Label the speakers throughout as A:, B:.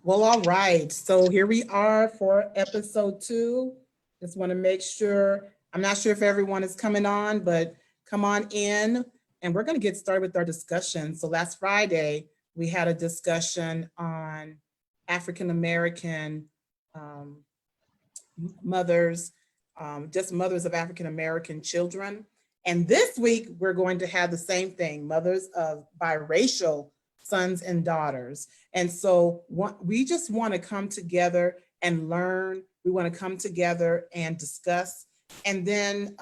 A: Well, all right. So here we are for episode 2. Just want to make sure, I'm not sure if everyone is coming on, but come on in and we're going to get started with our discussion. So last Friday, we had a discussion on African American um, mothers, just mothers of African American children. And this week, we're going to have the same thing, mothers of biracial sons and daughters. And so we just want to come together and learn. We want to come together and discuss and then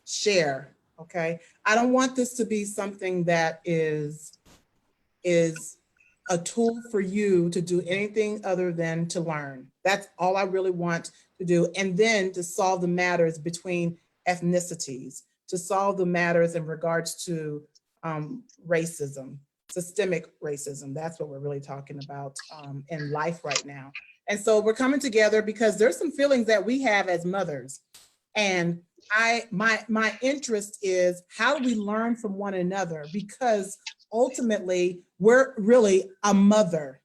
A: share. Okay. I don't want this to be something that is a tool for you to do anything other than to learn. That's all I really want to do. And then to solve the matters between ethnicities, to solve the matters in regards to racism, systemic racism. That's what we're really talking about in life right now. And so we're coming together because there's some feelings that we have as mothers. And my interest is how do we learn from one another? Because ultimately we're really a mother.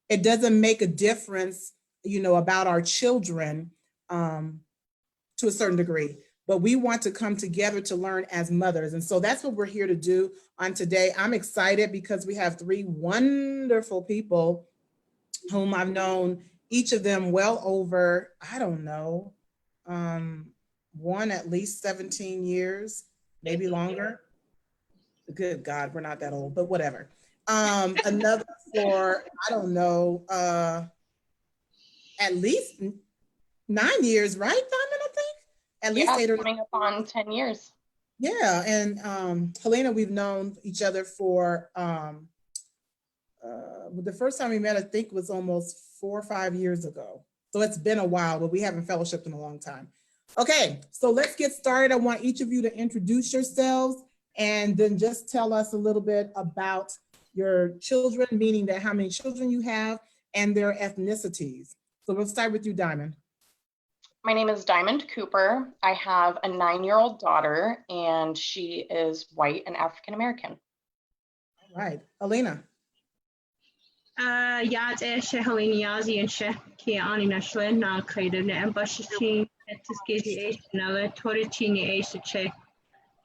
A: It doesn't make a difference, about our children to a certain degree, but we want to come together to learn as mothers. And so that's what we're here to do on today. I'm excited because we have 3 wonderful people whom I've known, each of them well over, I don't know, one at least 17 years, maybe longer. Good God, we're not that old, but whatever. Another for, I don't know, at least 9 years, right, Diamond, I think? At least
B: Yeah,
A: 8 or 9
B: coming up on 10 years.
A: Yeah, and Helena, we've known each other for the first time we met, I think, was almost 4 or 5 years ago. So it's been a while, but we haven't fellowshipped in a long time. Okay, so let's get started. I want each of you to introduce yourselves and then just tell us a little bit about your children, meaning that how many children you have and their ethnicities. So we'll start with you, Diamond.
B: My name is Diamond Cooper. I have a 9-year-old daughter, and she is white and African American.
A: All right, Elena.
C: Yad eisiau Helena Yazi and She Kia Ani Nashlin na created ne ambashin at Skizi Ace Nella Toricini Ace Che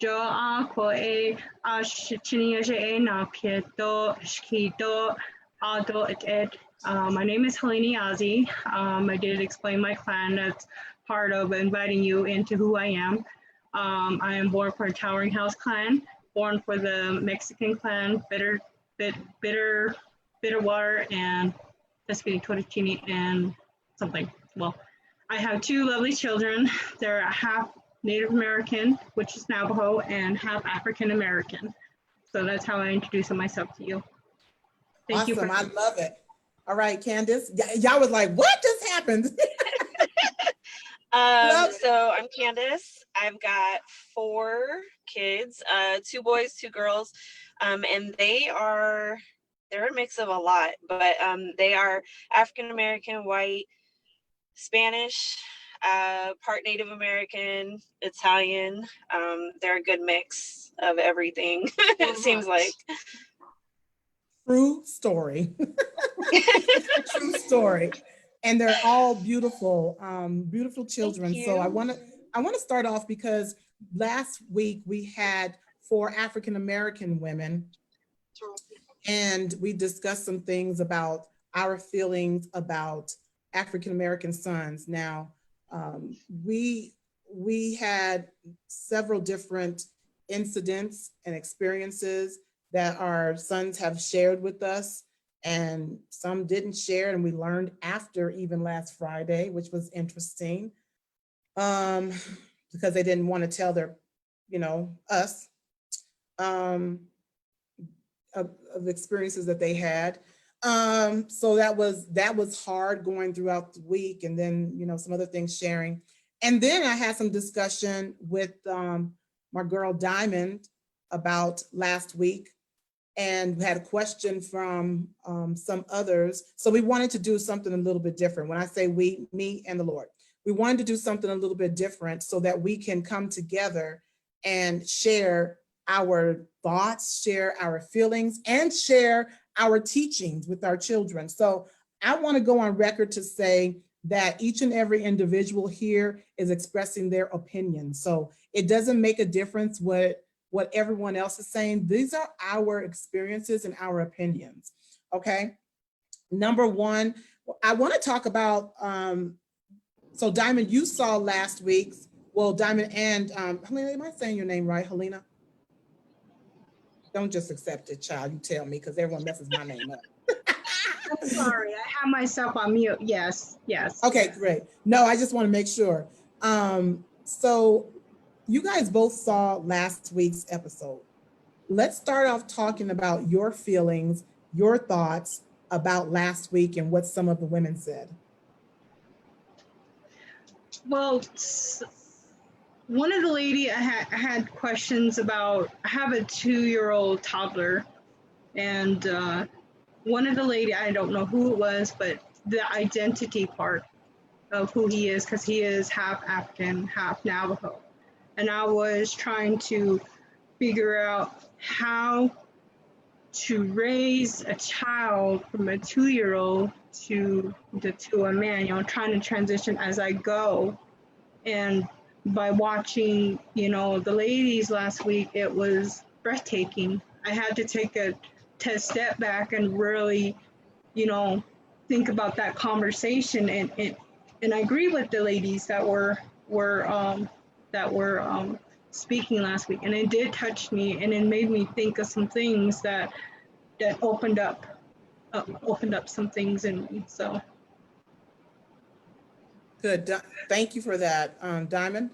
C: Jo Aqua A Ashchini A na Pieto Skido Ado et Ed. My name is Helena Yazi. I did explain my clan. That's part of inviting you into who I am. I am born for a Towering House clan, born for the Mexican clan, Bitterwater, and Pescini Toricini and something. Well, I have 2 lovely children. They're half Native American, which is Navajo, and half African American. So that's how I introduce myself to you.
A: Thank you. I love it. All right, Candace. Y'all was like, what just happened?
D: So I'm Candace. I've got 4 kids, 2 boys, 2 girls, and they're a mix of a lot, but they are African American, white, Spanish, part Native American, Italian. They're a good mix of everything. It seems like.
A: True story. True story. And they're all beautiful, beautiful children. So I want to start off because last week we had 4 African American women, and we discussed some things about our feelings about African American sons. Now, we had several different incidents and experiences that our sons have shared with us, and some didn't share, and we learned after even last Friday, which was interesting, because they didn't want to tell their, us, of experiences that they had. So that was hard going throughout the week, and then some other things sharing. And then I had some discussion with my girl Diamond about last week, and we had a question from some others. So we wanted to do something a little bit different. When I say we, me and the Lord, we wanted to do something a little bit different so that we can come together and share our thoughts, share our feelings, and share our teachings with our children. So I want to go on record to say that each and every individual here is expressing their opinion. So it doesn't make a difference what everyone else is saying. These are our experiences and our opinions. Okay. Number one, I want to talk about, so Diamond, you saw last week's, well, Diamond and Helena, am I saying your name right, Helena? Don't just accept it, child. You tell me, because everyone messes my name up.
C: I'm sorry, I have myself on mute. Yes, yes.
A: Okay, great. No, I just want to make sure. So you guys both saw last week's episode. Let's start off talking about your feelings, your thoughts about last week and what some of the women said.
C: Well, one of the lady I had questions about. I have a 2-year-old toddler, and one of the lady, I don't know who it was, but the identity part of who he is, because he is half African, half Navajo. And I was trying to figure out how to raise a child from a 2-year-old to a man, you know, trying to transition as I go. And by watching, you know, the ladies last week, it was breathtaking. I had to take a step back and really, you know, think about that conversation. And I agree with the ladies that were speaking last week, and it did touch me, and it made me think of some things that opened up some things in me. So
A: Good. Thank you for that, Diamond.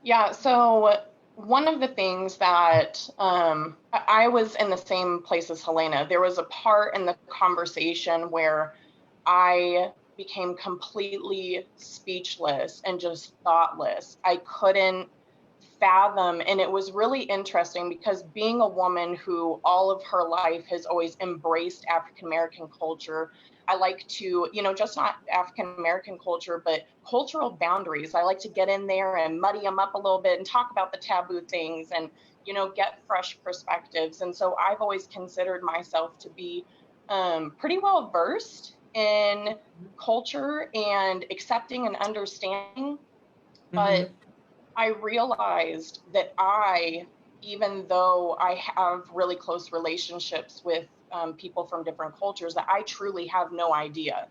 B: Yeah, so one of the things that I was in the same place as Helena. There was a part in the conversation where I became completely speechless and just thoughtless. I couldn't fathom, and it was really interesting because being a woman who all of her life has always embraced African American culture, I like to, you know, just not African American culture, but cultural boundaries. I like to get in there and muddy them up a little bit and talk about the taboo things and, you know, get fresh perspectives. And so I've always considered myself to be pretty well versed in culture and accepting and understanding. But I realized that even though I have really close relationships with people from different cultures, that I truly have no idea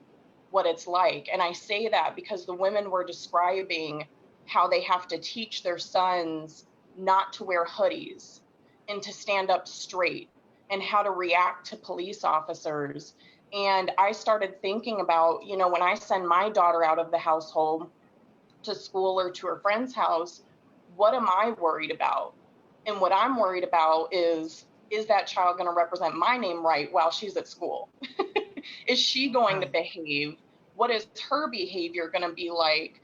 B: what it's like. And I say that because the women were describing how they have to teach their sons not to wear hoodies and to stand up straight and how to react to police officers. And I started thinking about, you know, when I send my daughter out of the household to school or to her friend's house, what am I worried about? And what I'm worried about is that child going to represent my name right while she's at school? Is she going to behave? What is her behavior going to be like?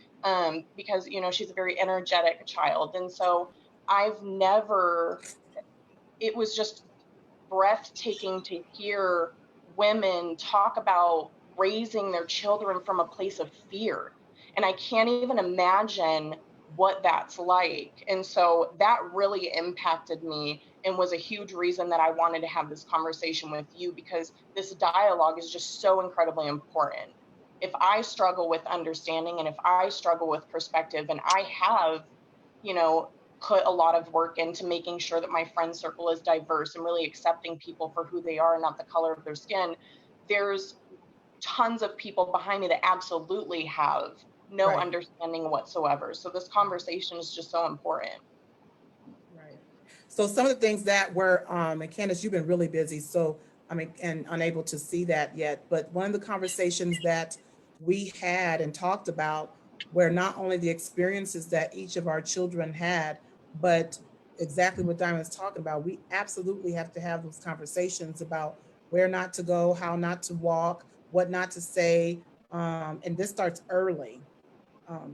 B: Because, you know, she's a very energetic child. And so it was just breathtaking to hear women talk about raising their children from a place of fear. And I can't even imagine what that's like. And so that really impacted me and was a huge reason that I wanted to have this conversation with you, because this dialogue is just so incredibly important. If I struggle with understanding and if I struggle with perspective, and I have, you know, put a lot of work into making sure that my friend circle is diverse and really accepting people for who they are and not the color of their skin, there's tons of people behind me that absolutely have no understanding whatsoever. So this conversation is just so important.
A: Right. So some of the things that were, and Candace, you've been really busy, so I mean, and unable to see that yet, but one of the conversations that we had and talked about were not only the experiences that each of our children had, but exactly what Diamond's talking about. We absolutely have to have those conversations about where not to go, how not to walk, what not to say. And this starts early.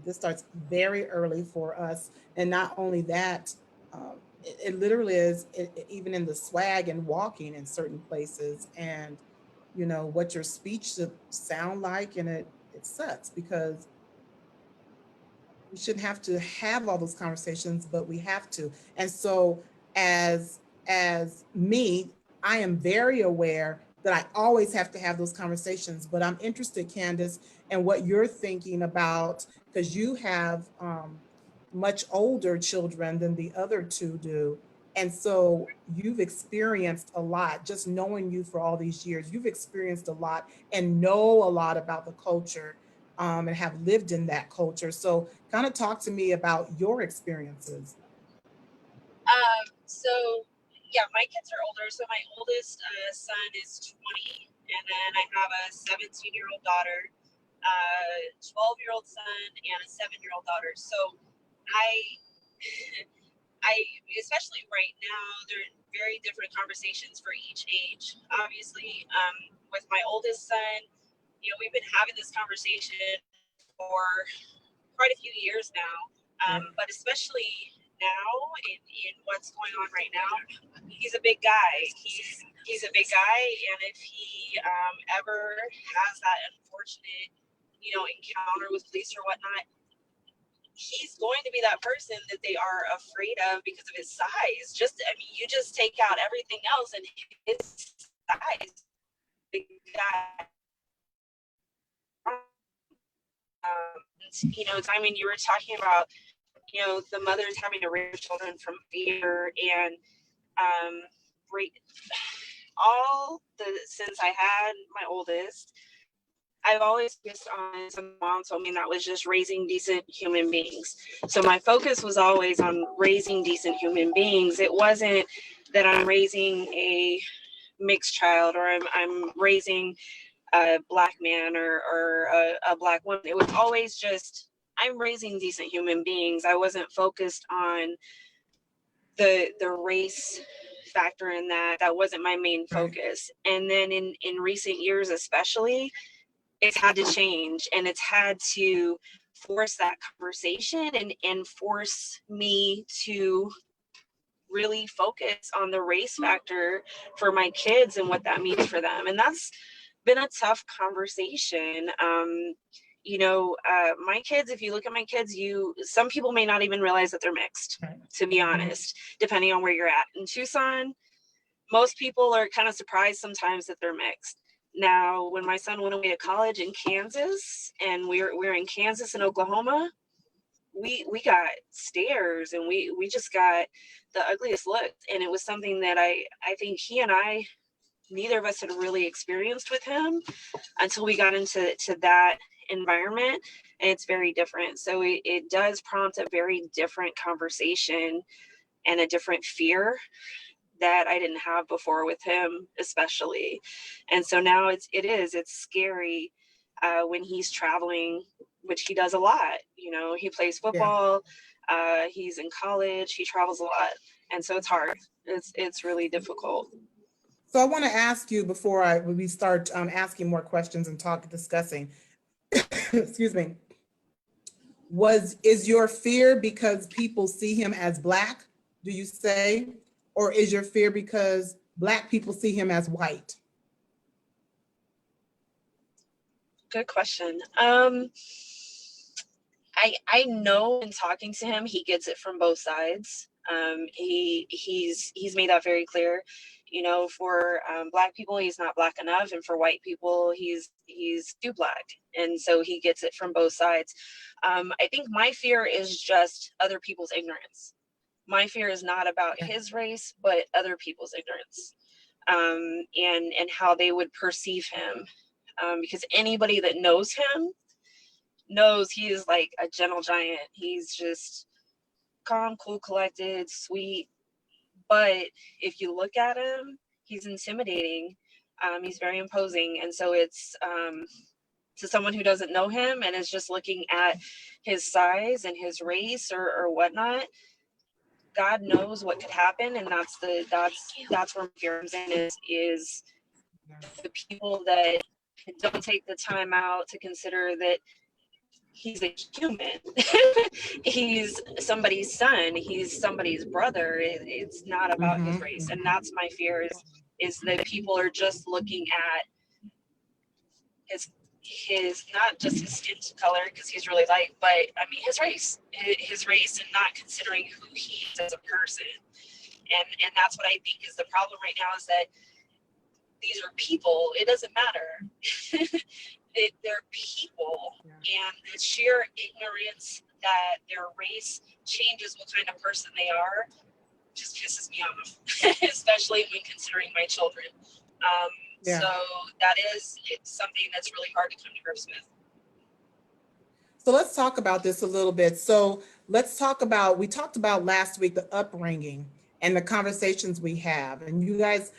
A: This starts very early for us. And not only that, it literally is even in the swag and walking in certain places, and you know what your speech should sound like, and it sucks because we shouldn't have to have all those conversations, but we have to. And so as me, I am very aware that I always have to have those conversations, but I'm interested, Candace, in what you're thinking about, because you have much older children than the other two do. And so you've experienced a lot, just knowing you for all these years, you've experienced a lot and know a lot about the culture, and have lived in that culture. So kind of talk to me about your experiences.
D: So yeah, my kids are older. So my oldest son is 20, and then I have a 17-year-old daughter, 12-year-old son, and a 7-year-old daughter. So I, I especially right now, there are very different conversations for each age. Obviously, with my oldest son, we've been having this conversation for quite a few years now, but especially now in what's going on right now, he's a big guy. He's a big guy, and if he ever has that unfortunate, encounter with police or whatnot, he's going to be that person that they are afraid of because of his size. You just take out everything else, and his size, big guy. Diamond, you were talking about, the mothers having to raise children from fear, and since I had my oldest, I've always focused on, some mom told me, that was just raising decent human beings. So my focus was always on raising decent human beings. It wasn't that I'm raising a mixed child, or I'm raising a Black man or a Black woman. It was always just, I'm raising decent human beings. I wasn't focused on the race factor in that. That wasn't my main focus. And then in recent years, especially, it's had to change, and it's had to force that conversation and force me to really focus on the race factor for my kids and what that means for them. And that's been a tough conversation. My kids, if you look at my kids, some people may not even realize that they're mixed, to be honest, depending on where you're at. In Tucson, most people are kind of surprised sometimes that they're mixed. Now, when my son went away to college in Kansas, and we're in Kansas and Oklahoma, we got stares, and we just got the ugliest look. And it was something that I think he and I, neither of us had really experienced with him until we got into that environment, and it's very different. So it does prompt a very different conversation and a different fear that I didn't have before with him, especially. And so now it's scary when he's traveling, which he does a lot. He plays football, he's in college, he travels a lot. And so it's hard. It's really difficult.
A: So I want to ask you before we start asking more questions and discussing, excuse me, is your fear because people see him as Black, do you say? Or is your fear because Black people see him as white?
D: Good question. I know in talking to him, he gets it from both sides. He's made that very clear. For Black people, he's not Black enough, and for white people, he's too Black, and so he gets it from both sides. I think my fear is just other people's ignorance. My fear is not about his race, but other people's ignorance, and how they would perceive him, because anybody that knows him knows he is like a gentle giant. He's just calm, cool, collected, sweet. But if you look at him, he's intimidating. He's very imposing. And so it's to someone who doesn't know him and is just looking at his size and his race or whatnot, God knows what could happen. And that's where fear comes in, is the people that don't take the time out to consider that he's a human. He's somebody's son. He's somebody's brother. It's not about his race. And that's my fear, is that people are just looking at his not just his skin color, because he's really light, but I mean his race, and not considering who he is as a person. And that's what I think is the problem right now, is that these are people. It doesn't matter. They're people, and the sheer ignorance that their race changes what kind of person they are just pisses me off, especially when considering my children. So it's something that's really hard to come to grips with.
A: So let's talk about this a little bit. So let's talk about, we talked about last week, the upbringing and the conversations we have, and you guys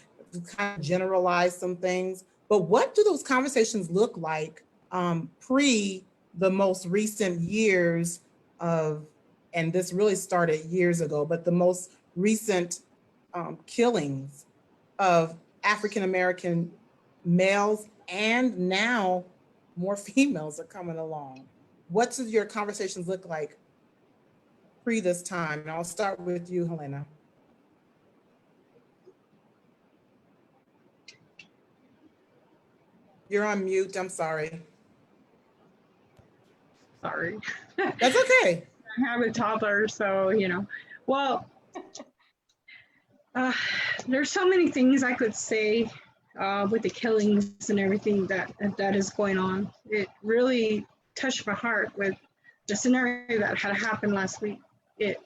A: kind of generalized some things, but what do those conversations look like pre the most recent years of, and this really started years ago, but the most recent killings of African-American males, and now more females are coming along. What do your conversations look like pre this time? And I'll start with you, Helena. You're on mute, I'm sorry.
C: Sorry.
A: That's okay.
C: I have a toddler, so, you know, well, there's so many things I could say with the killings and everything that is going on. It really touched my heart with the scenario that had happened last week. It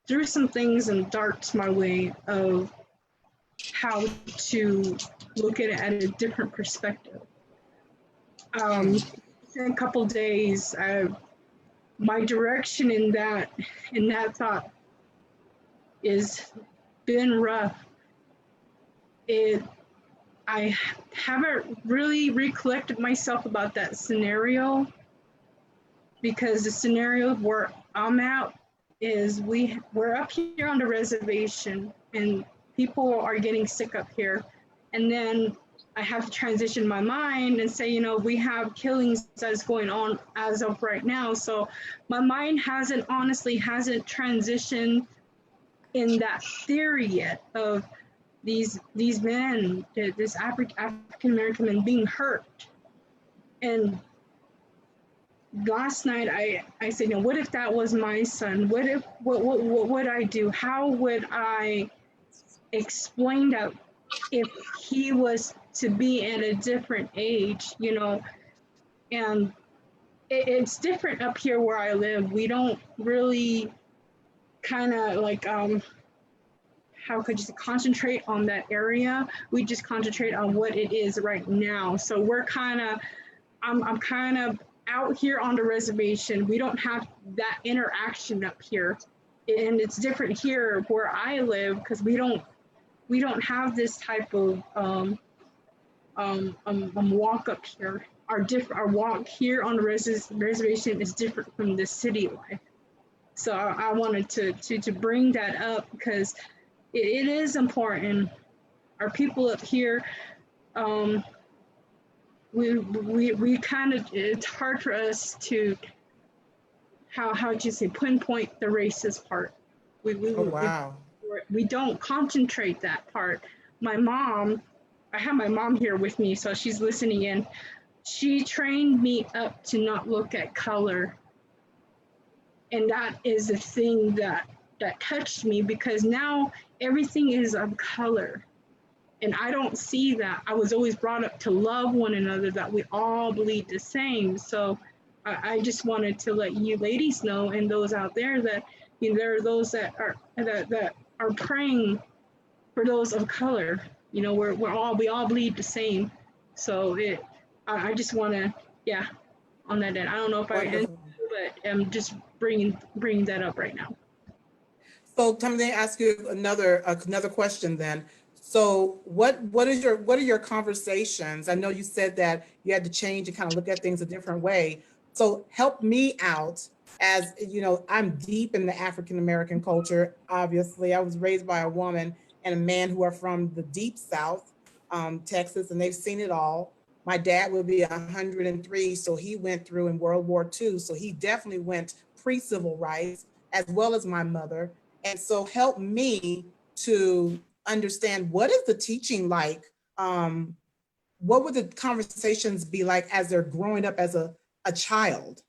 C: threw some things and darts my way of how to look at it at a different perspective. In a couple days, my direction in that thought is been rough. I haven't really recollected myself about that scenario, because the scenario where I'm at is we're up here on the reservation and people are getting sick up here. And then I have to transition my mind and say, you know, we have killings that's going on as of right now. So my mind honestly hasn't transitioned in that theory yet of these men, this African-American men being hurt. And last night I said, you know, what if that was my son? What would I do? How would I explain that if he was to be at a different age, you know? And it's different up here where I live. We don't really kind of like, how could you say, concentrate on that area. We just concentrate on what it is right now. So we're kind of, I'm kind of out here on the reservation. We don't have that interaction up here. And it's different here where I live because we don't have this type of walk up here. Our walk here on the reservation is different from the city life. So I wanted to bring that up because it is important. Our people up here, we kind of, it's hard for us to, how'd you say, pinpoint the racist part. We don't concentrate that part. My mom, I have my mom here with me, so she's listening in. She trained me up to not look at color. And that is the thing that touched me, because now everything is of color. And I don't see that. I was always brought up to love one another, that we all bleed the same. So I just wanted to let you ladies know, and those out there, that, you know, there are those that are praying for those of color. You know, we all bleed the same. So I just want to, yeah, on that end. I don't know if I answered, but I'm just bringing that up right now.
A: So let me ask you another question then. So what are your conversations? I know you said that you had to change and kind of look at things a different way. So help me out, as you know, I'm deep in the African-American culture. Obviously, I was raised by a woman and a man who are from the deep South, Texas, and they've seen it all. My dad would be 103, so he went through in World War II. So he definitely went pre-civil rights, as well as my mother. And so help me to understand, what is the teaching like? What would the conversations be like as they're growing up as a child?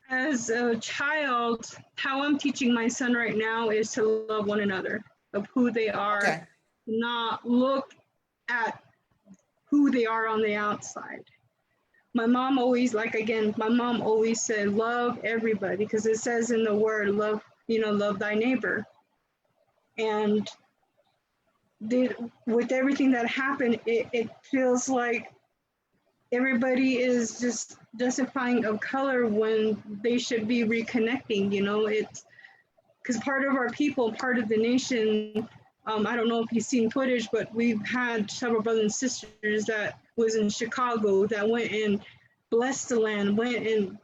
C: As a child, how I'm teaching my son right now is to love one another, of who they are,
A: Okay.
C: not look at who they are on the outside. My mom always, my mom always said, love everybody, because it says in the word, love, love thy neighbor. And with everything that happened, it feels like everybody is just justifying of color when they should be reconnecting. It's because part of our people, part of the nation, I don't know if you've seen footage, but we've had several brothers and sisters that was in Chicago that went and blessed the land, went and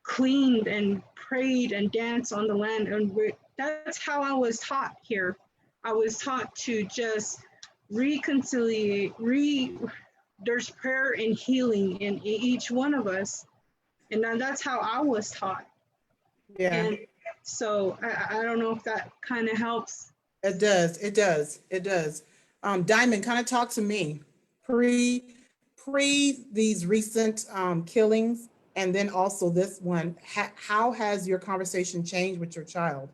C: cleaned and prayed and danced on the land. And that's how I was taught here. I was taught to just reconciliate, there's prayer and healing in each one of us. And that's how I was taught.
A: Yeah.
C: And so I don't know if that kind of helps.
A: It does. It does. It does. Diamond, kind of talk to me pre these recent killings, and then also this one. How has your conversation changed with your child?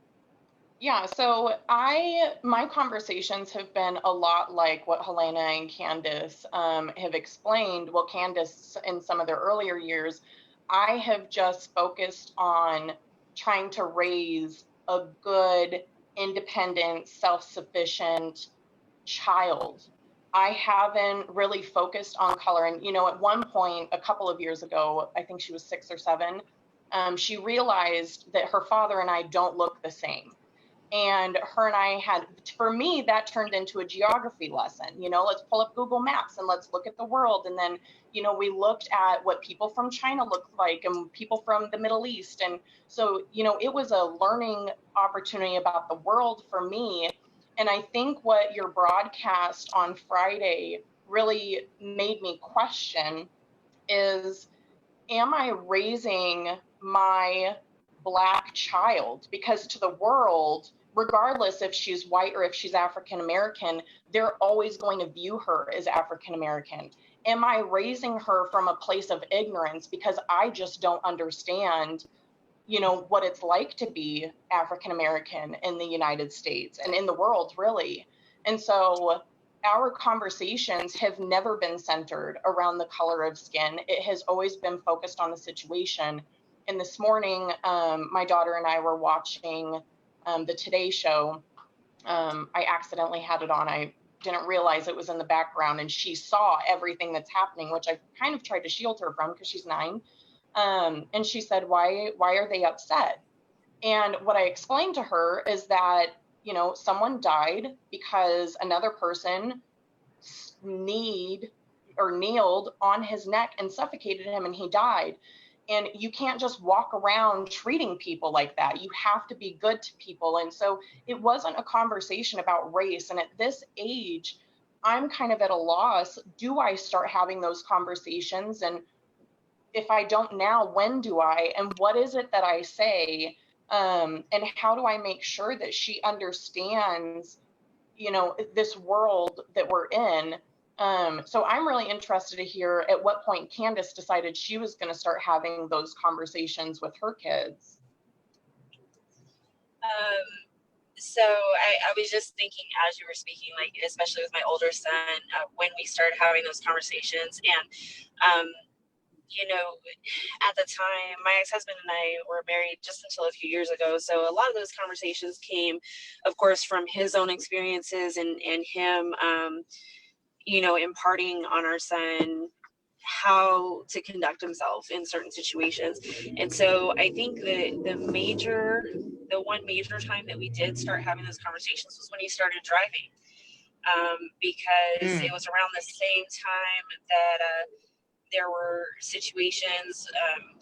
B: Yeah, so my conversations have been a lot like what Helena and Candace have explained. Well, Candace, in some of their earlier years, I have just focused on trying to raise a good, independent, self-sufficient child. I haven't really focused on color. And, at one point, a couple of years ago, I think she was 6 or 7, she realized that her father and I don't look the same. And her and I had, for me, that turned into a geography lesson. Let's pull up Google Maps and let's look at the world. And then, we looked at what people from China looked like and people from the Middle East. And so, it was a learning opportunity about the world for me. And I think what your broadcast on Friday really made me question is, am I raising my Black child? Because to the world, regardless if she's white or if she's African American, they're always going to view her as African American. Am I raising her from a place of ignorance because I just don't understand, what it's like to be African American in the United States and in the world, really? And so our conversations have never been centered around the color of skin. It has always been focused on the situation. And this morning, my daughter and I were watching the Today Show. I accidentally had it on. I didn't realize it was in the background, and she saw everything that's happening, which I kind of tried to shield her from because she's 9. And she said, why are they upset? And what I explained to her is that, someone died because another person kneeled on his neck and suffocated him, and he died. And you can't just walk around treating people like that. You have to be good to people. And so it wasn't a conversation about race. And at this age, I'm kind of at a loss. Do I start having those conversations? And if I don't now, when do I? And what is it that I say? And how do I make sure that she understands, this world that we're in? So I'm really interested to hear at what point Candace decided she was going to start having those conversations with her kids.
D: So I was just thinking as you were speaking, like, especially with my older son, when we started having those conversations, and at the time, my ex-husband and I were married just until a few years ago. So a lot of those conversations came, of course, from his own experiences and him, imparting on our son how to conduct himself in certain situations. And so I think that the one major time that we did start having those conversations was when he started driving, because it was around the same time that there were situations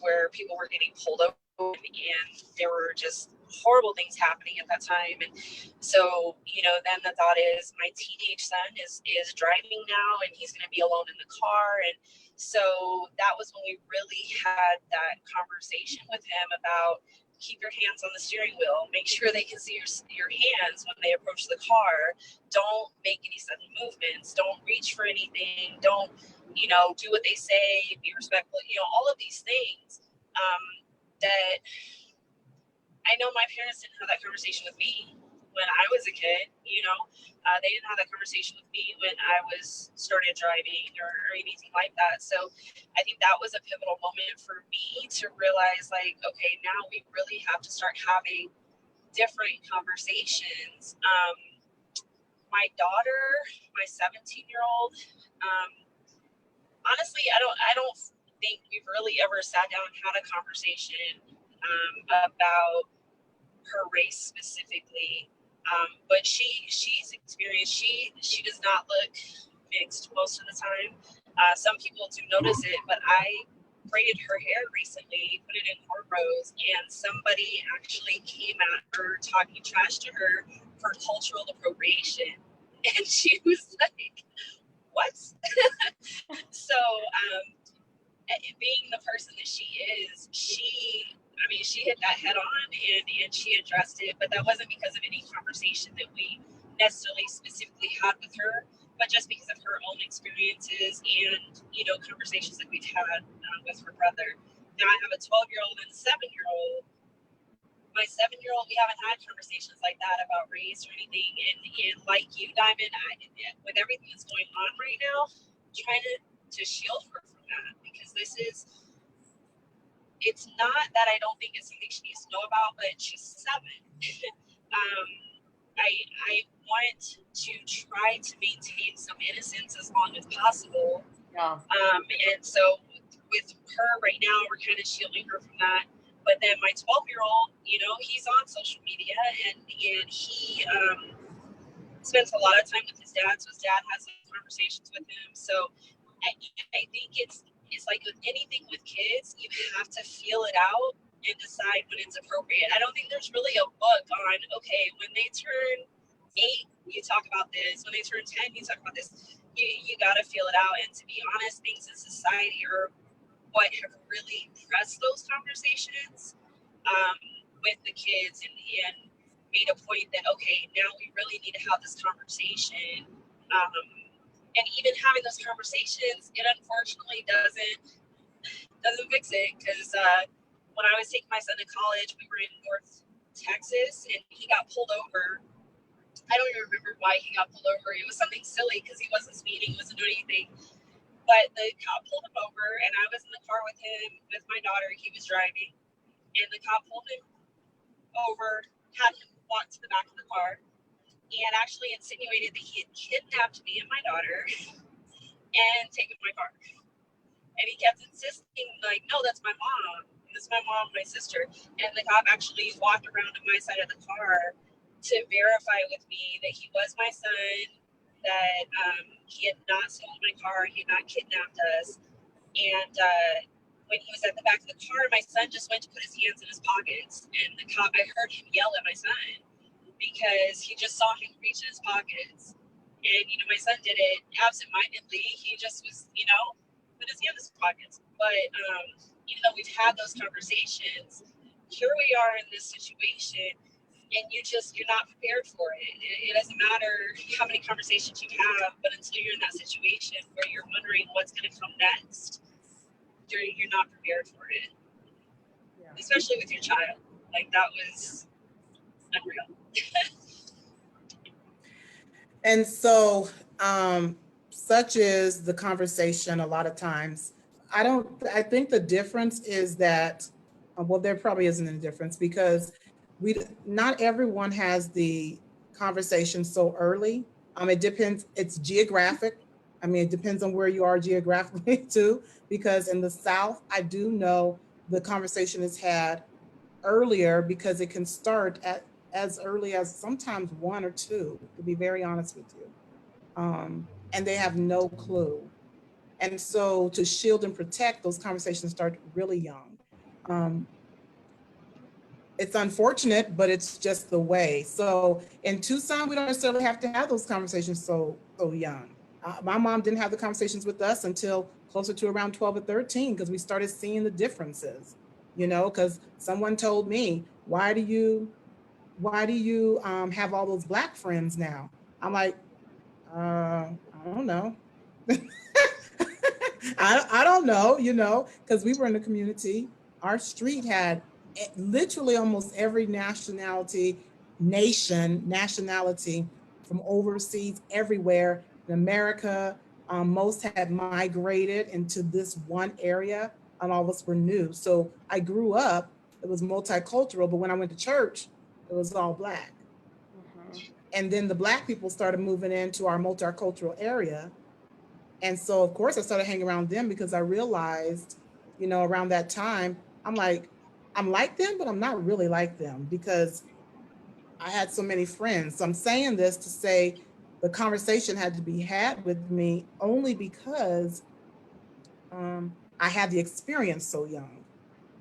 D: where people were getting pulled over, and there were just horrible things happening at that time. And so, then the thought is, my teenage son is driving now, and he's going to be alone in the car. And so that was when we really had that conversation with him about, keep your hands on the steering wheel, make sure they can see your hands when they approach the car. Don't make any sudden movements. Don't reach for anything. Don't, do what they say, be respectful, all of these things that I know my parents didn't have that conversation with me. when I was a kid, you know. They didn't have that conversation with me when I was started driving or anything like that. So I think that was a pivotal moment for me to realize, like, okay, now we really have to start having different conversations. My daughter, my 17-year-old, honestly, I don't think we've really ever sat down and had a conversation about her race specifically. But she's experienced, she does not look mixed most of the time. Some people do notice it, but I braided her hair recently, put it in cornrows, and somebody actually came at her talking trash to her for cultural appropriation. And she was like, what? So being the person that she is, she hit that head on and she addressed it, but that wasn't because of any conversation that we necessarily specifically had with her, but just because of her own experiences and, you know, conversations that we've had with her brother. Now I have a 12-year-old and a 7-year-old. My 7-year-old, we haven't had conversations like that about race or anything. And like you, Diamond, with everything that's going on right now, trying to shield her from that, because it's not that I don't think it's something she needs to know about, but she's 7. I want to try to maintain some innocence as long as possible.
B: Yeah.
D: And so with her right now, we're kind of shielding her from that. But then my 12-year-old, you know, he's on social media and he spends a lot of time with his dad. So his dad has conversations with him. So I think it's like with anything with kids, you have to feel it out and decide when it's appropriate. I don't think there's really a book on, okay, when they turn 8, you talk about this. When they turn 10, you talk about this. You got to feel it out. And to be honest, things in society are what have really pressed those conversations with the kids and made a point that, okay, now we really need to have this conversation. And even having those conversations, it unfortunately doesn't fix it, because when I was taking my son to college, we were in North Texas and he got pulled over. I don't even remember why he got pulled over. It was something silly because he wasn't speeding, wasn't doing anything. But the cop pulled him over and I was in the car with him, with my daughter. He was driving and the cop pulled him over, had him walk to the back of the car, and actually insinuated that he had kidnapped me and my daughter and taken my car. And he kept insisting, like, no, that's my mom. This is my mom, my sister. And the cop actually walked around to my side of the car to verify with me that he was my son, that he had not stolen my car, he had not kidnapped us. And when he was at the back of the car, my son just went to put his hands in his pockets. And the cop, I heard him yell at my son because he just saw him reach in his pockets. And, you know, my son did it absentmindedly. He just was, you know, put his hands in his pockets. But even though we've had those conversations, here we are in this situation, and you're not prepared for it. It doesn't matter how many conversations you have, but until you're in that situation where you're wondering what's going to come next, you're not prepared for it. Yeah. Especially with your child. Like, that was unreal.
A: And so, such is the conversation a lot of times. I think the difference is that, well, there probably isn't a difference because not everyone has the conversation so early. It depends, it's geographic. I mean, it depends on where you are geographically too, because in the South, I do know the conversation is had earlier because it can start at as early as sometimes 1 or 2, to be very honest with you. And they have no clue. And so to shield and protect, those conversations start really young. It's unfortunate, but it's just the way. So in Tucson, we don't necessarily have to have those conversations so young. My mom didn't have the conversations with us until closer to around 12 or 13, because we started seeing the differences, you know, because someone told me, why do you have all those Black friends now? I'm like, I don't know. I don't know, you know, because we were in the community. Our street had literally almost every nationality nationality from overseas, everywhere in America. Most had migrated into this one area, and all of us were new. So I grew up, it was multicultural, but when I went to church, it was all Black. And then the Black people started moving into our multicultural area. And so, of course, I started hanging around them because I realized, you know, around that time, I'm like them, but I'm not really like them because I had so many friends. So I'm saying this to say the conversation had to be had with me only because I had the experience so young.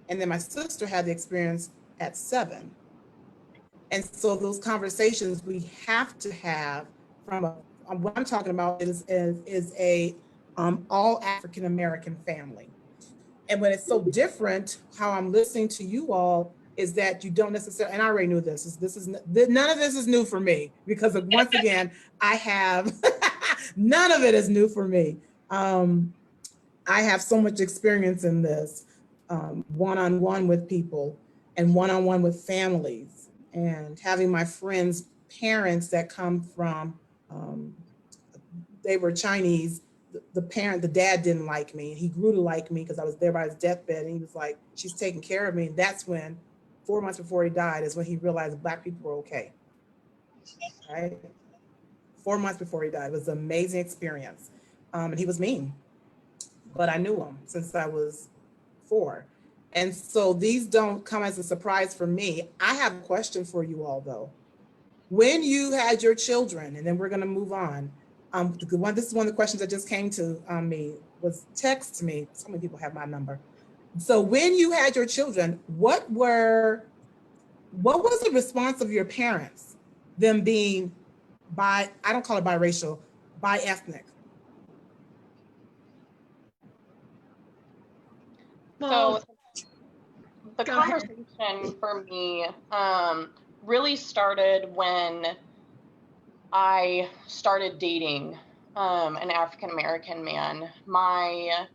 A: And then my sister had the experience at 7. And so those conversations we have to have from what I'm talking about is a all African American family. And when it's so different, how I'm listening to you all is that you don't necessarily, and I already knew this is none of this is new for me because once again, I have, none of it is new for me. I have so much experience in this, one-on-one with people and one-on-one with families, and having my friends' parents that come from, they were Chinese. The dad didn't like me. He grew to like me because I was there by his deathbed, and he was like, she's taking care of me. And that's when, 4 months before he died, is when he realized Black people were okay, right? 4 months before he died. It was an amazing experience. And he was mean, but I knew him since I was 4. And so these don't come as a surprise for me. I have a question for you all though. When you had your children, and then we're gonna move on, this is one of the questions that just came to me, was text me. So many people have my number. So when you had your children, what was the response of your parents, them being I don't call it biracial, bi-ethnic?
B: So the conversation for me really started when I started dating an African American man. My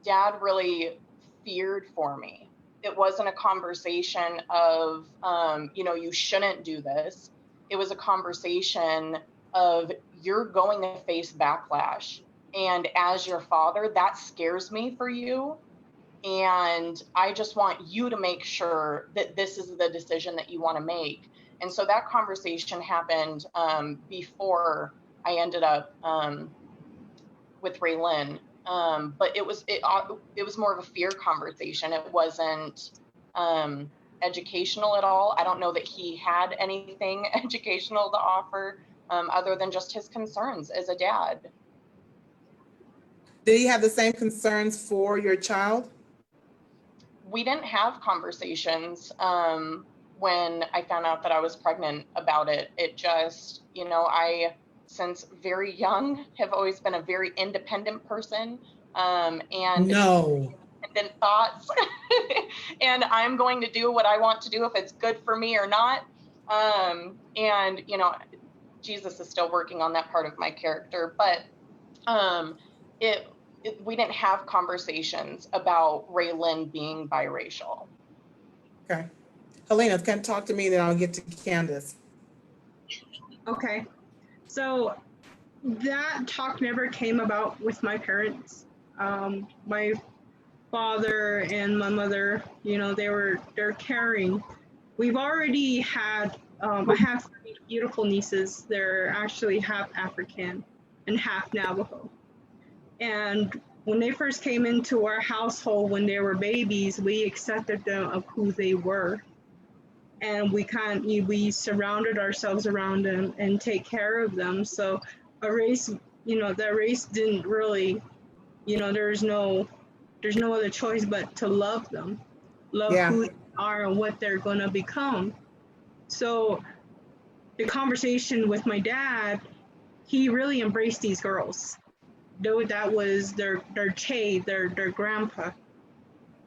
B: dad really feared for me. It wasn't a conversation of, you know, you shouldn't do this. It was a conversation of, you're going to face backlash. And as your father, that scares me for you. And I just want you to make sure that this is the decision that you want to make. And so that conversation happened before I ended up with Raylin. But it was more of a fear conversation. It wasn't educational at all. I don't know that he had anything educational to offer other than just his concerns as a dad.
A: Did he have the same concerns for your child?
B: We didn't have conversations when I found out that I was pregnant about it. It just, you know, I, since very young, have always been a very independent person. And independent thoughts. And I'm going to do what I want to do if it's good for me or not. And, you know, Jesus is still working on that part of my character, but we didn't have conversations about Raylin being biracial.
A: Okay. Helena, can talk to me, then I'll get to Candace.
C: Okay. So that talk never came about with my parents. My father and my mother, you know, they're caring. We've already had, I have 3 beautiful nieces. They're actually half African and half Navajo. And when they first came into our household, when they were babies, we accepted them of who they were. And we surrounded ourselves around them and take care of them. So a race, you know, that race didn't really, you know, there's no other choice but to love them, love who they are and what they're gonna become. So the conversation with my dad, he really embraced these girls. Though that was their Che, their grandpa.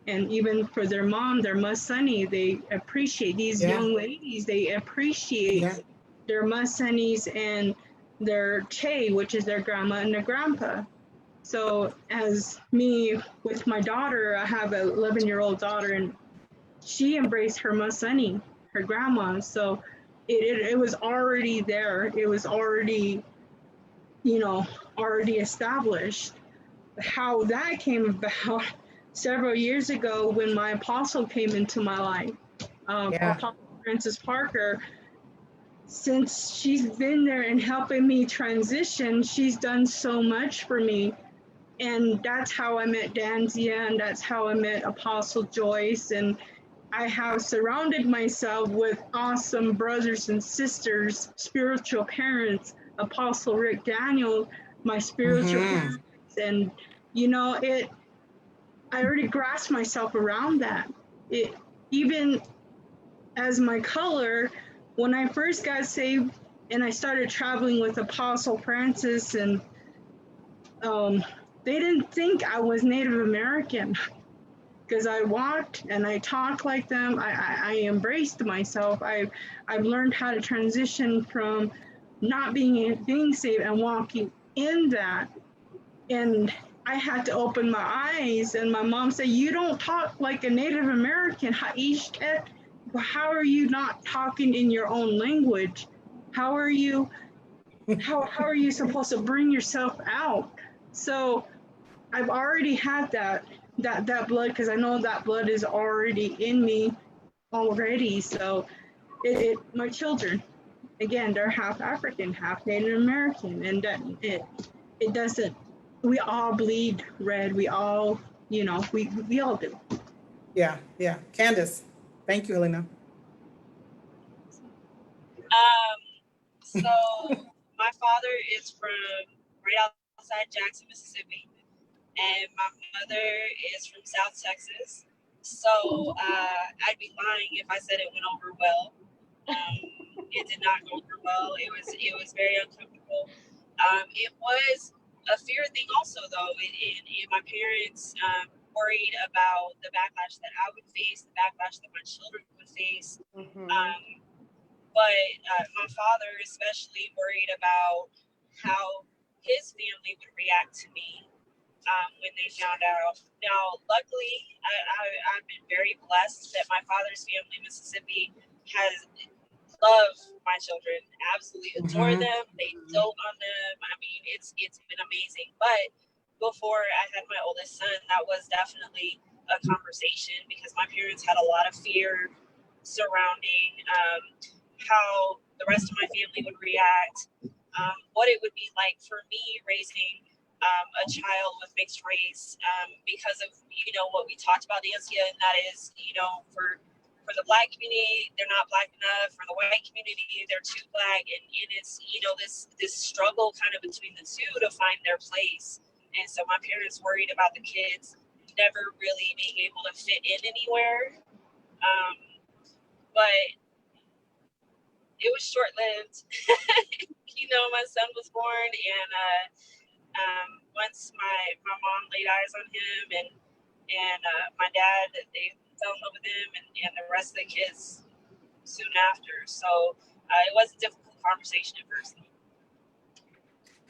C: And even for their mom, their Masani, they appreciate these young ladies, they appreciate their Masanis and their Che, which is their grandma and their grandpa. So as me with my daughter, I have an 11-year-old daughter, and she embraced her Masani. her grandma. So it was already there. It was already, already established. How that came about several years ago when my apostle came into my life, Apostle Francis Parker. Since she's been there and helping me transition, she's done so much for me. And that's how I met Danzia, and that's how I met Apostle Joyce. And I have surrounded myself with awesome brothers and sisters, spiritual parents, Apostle Rick Daniel, my spiritual parents. And, I already grasped myself around that. Even as my color, when I first got saved and I started traveling with Apostle Francis, and they didn't think I was Native American because I walked and I talked like them. I embraced myself. I've learned how to transition from not being saved and walking in that. And I had to open my eyes, and my mom said, "You don't talk like a Native American. How are you not talking in your own language? How are you supposed to bring yourself out?" So I've already had that blood, because I know that blood is already in me already. So my children, again, they're half African, half Native American, and it doesn't. We all bleed red. We all, we all do.
A: Yeah. Candace, thank you, Helena.
D: So my father is from right outside Jackson, Mississippi, and my mother is from South Texas. So I'd be lying if I said it went over well. It did not go over well. It was very uncomfortable. It was a fear thing also, though. My parents worried about the backlash that I would face, the backlash that my children would face. But my father especially worried about how his family would react to me when they found out. Now, luckily, I've been very blessed that my father's family in Mississippi has loved my children, absolutely adore them. They dote on them. I mean, it's been amazing. But before I had my oldest son, that was definitely a conversation, because my parents had a lot of fear surrounding how the rest of my family would react, what it would be like for me raising a child with mixed race, because of what we talked about, Danzia, and that is for the Black community, they're not Black enough. For the white community, they're too Black, and it's this struggle kind of between the two to find their place. And so my parents worried about the kids never really being able to fit in anywhere, but it was short-lived. My son was born, and once my mom laid eyes on him, and my dad, they fell in love with him, and the rest of the kids soon after. So it was a difficult conversation at first.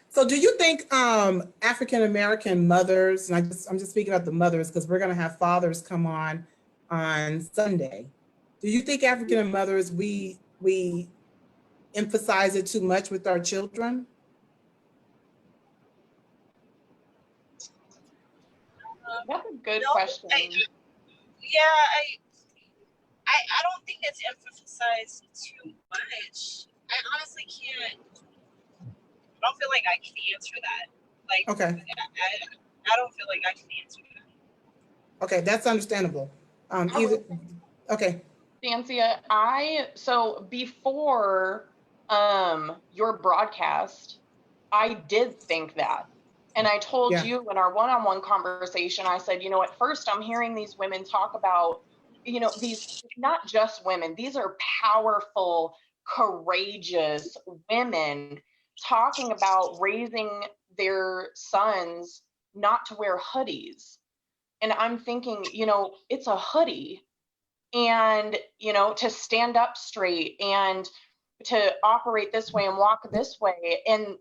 A: So do you think African American mothers, and I'm just speaking about the mothers because we're going to have fathers come on Sunday. Do you think African mothers, we emphasize it too much with our children?
B: That's a good question.
D: I don't think it's emphasized too much. I honestly can't. I don't feel like I can answer that.
A: Okay.
D: I don't feel like I can answer that.
A: Okay, that's understandable. Okay.
B: Danzia, so before your broadcast, I did think that. And I told you in our one-on-one conversation, I said, at first I'm hearing these women talk about, these, not just women, these are powerful, courageous women talking about raising their sons not to wear hoodies. And I'm thinking, it's a hoodie, and, to stand up straight and to operate this way and walk this way. And,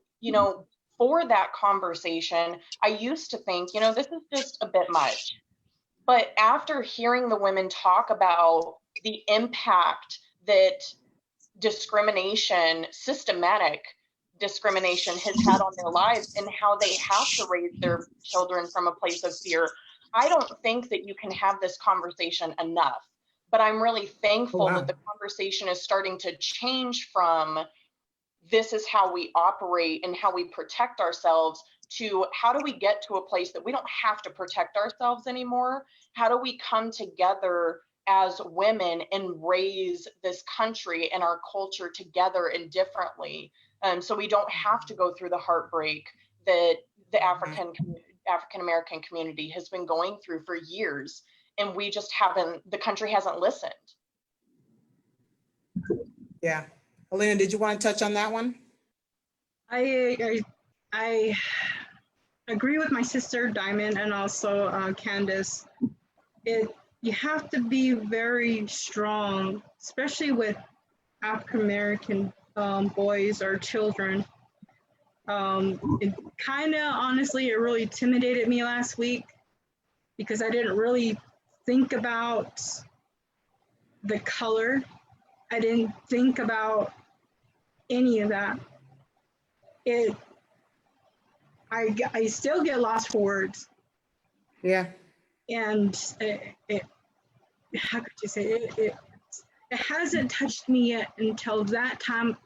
B: for that conversation, I used to think, this is just a bit much. But after hearing the women talk about the impact that discrimination, systematic discrimination, has had on their lives, and how they have to raise their children from a place of fear. I don't think that you can have this conversation enough, but I'm really thankful
A: Wow.
B: that the conversation is starting to change from this is how we operate and how we protect ourselves to how do we get to a place that we don't have to protect ourselves anymore? How do we come together as women and raise this country and our culture together and differently, so we don't have to go through the heartbreak that the African American community has been going through for years, and we just haven't, the country hasn't listened.
A: Yeah. Helena, did you want to touch on that one?
C: I agree with my sister Diamond and also Candace. You have to be very strong, especially with African American boys or children. It kind of, honestly, it really intimidated me last week because I didn't really think about the color. I didn't think about any of that. I still get lost for words.
A: Yeah.
C: And how could you say it hasn't touched me yet until that time.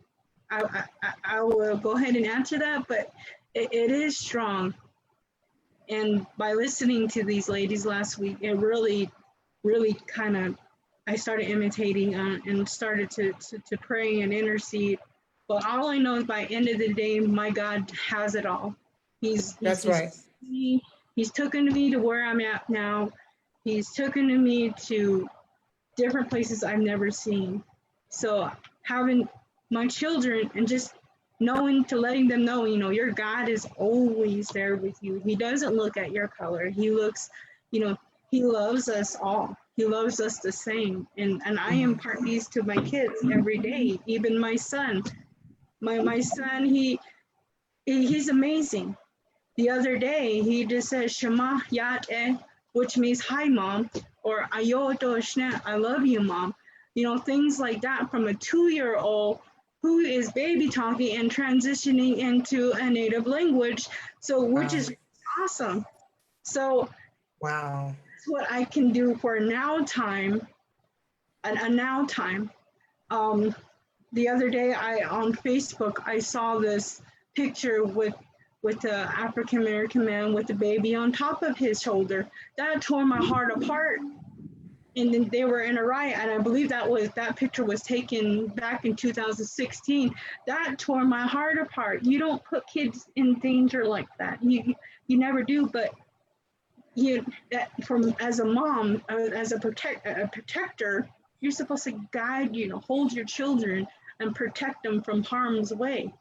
C: I will go ahead and answer that, but it is strong. And by listening to these ladies last week, it really kind of, I started imitating and started to pray and intercede. But all I know is by the end of the day, my God has it all.
A: That's right.
C: He's taken me to where I'm at now. He's taken me to different places I've never seen. So having my children and just letting them know, your God is always there with you. He doesn't look at your color. He looks, he loves us all. He loves us the same. And I impart these to my kids every day, even my son. My son, he's amazing. The other day, he just said, Shema Yat, which means hi, mom, or Ayoto Shna, I love you, mom. Things like that from a 2-year-old who is baby talking and transitioning into a native language. So, which is awesome. So,
A: wow,
C: that's what I can do for now time, a now time. The other day, on Facebook, I saw this picture with the African American man with the baby on top of his shoulder. That tore my heart apart. And then they were in a riot, and I believe that picture was taken back in 2016. That tore my heart apart. You don't put kids in danger like that. You never do. But as a mom, as a protector, you're supposed to guide, hold your children and protect them from harm's way.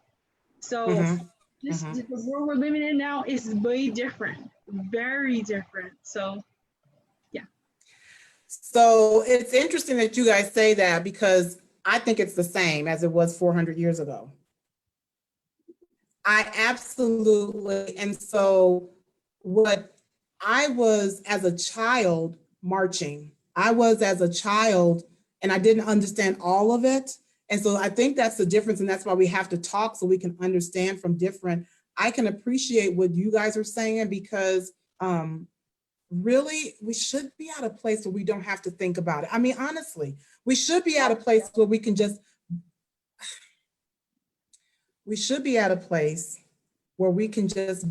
C: So. The world we're living in now is way different, very different. So, yeah.
A: So it's interesting that you guys say that, because I think it's the same as it was 400 years ago. I absolutely, and so what I was as a child marching, I was as a child, and I didn't understand all of it. And so I think that's the difference, and that's why we have to talk so we can understand from different. I can appreciate what you guys are saying, because really, we should be at a place where we don't have to think about it. I mean, honestly, we should be at a place where we can just,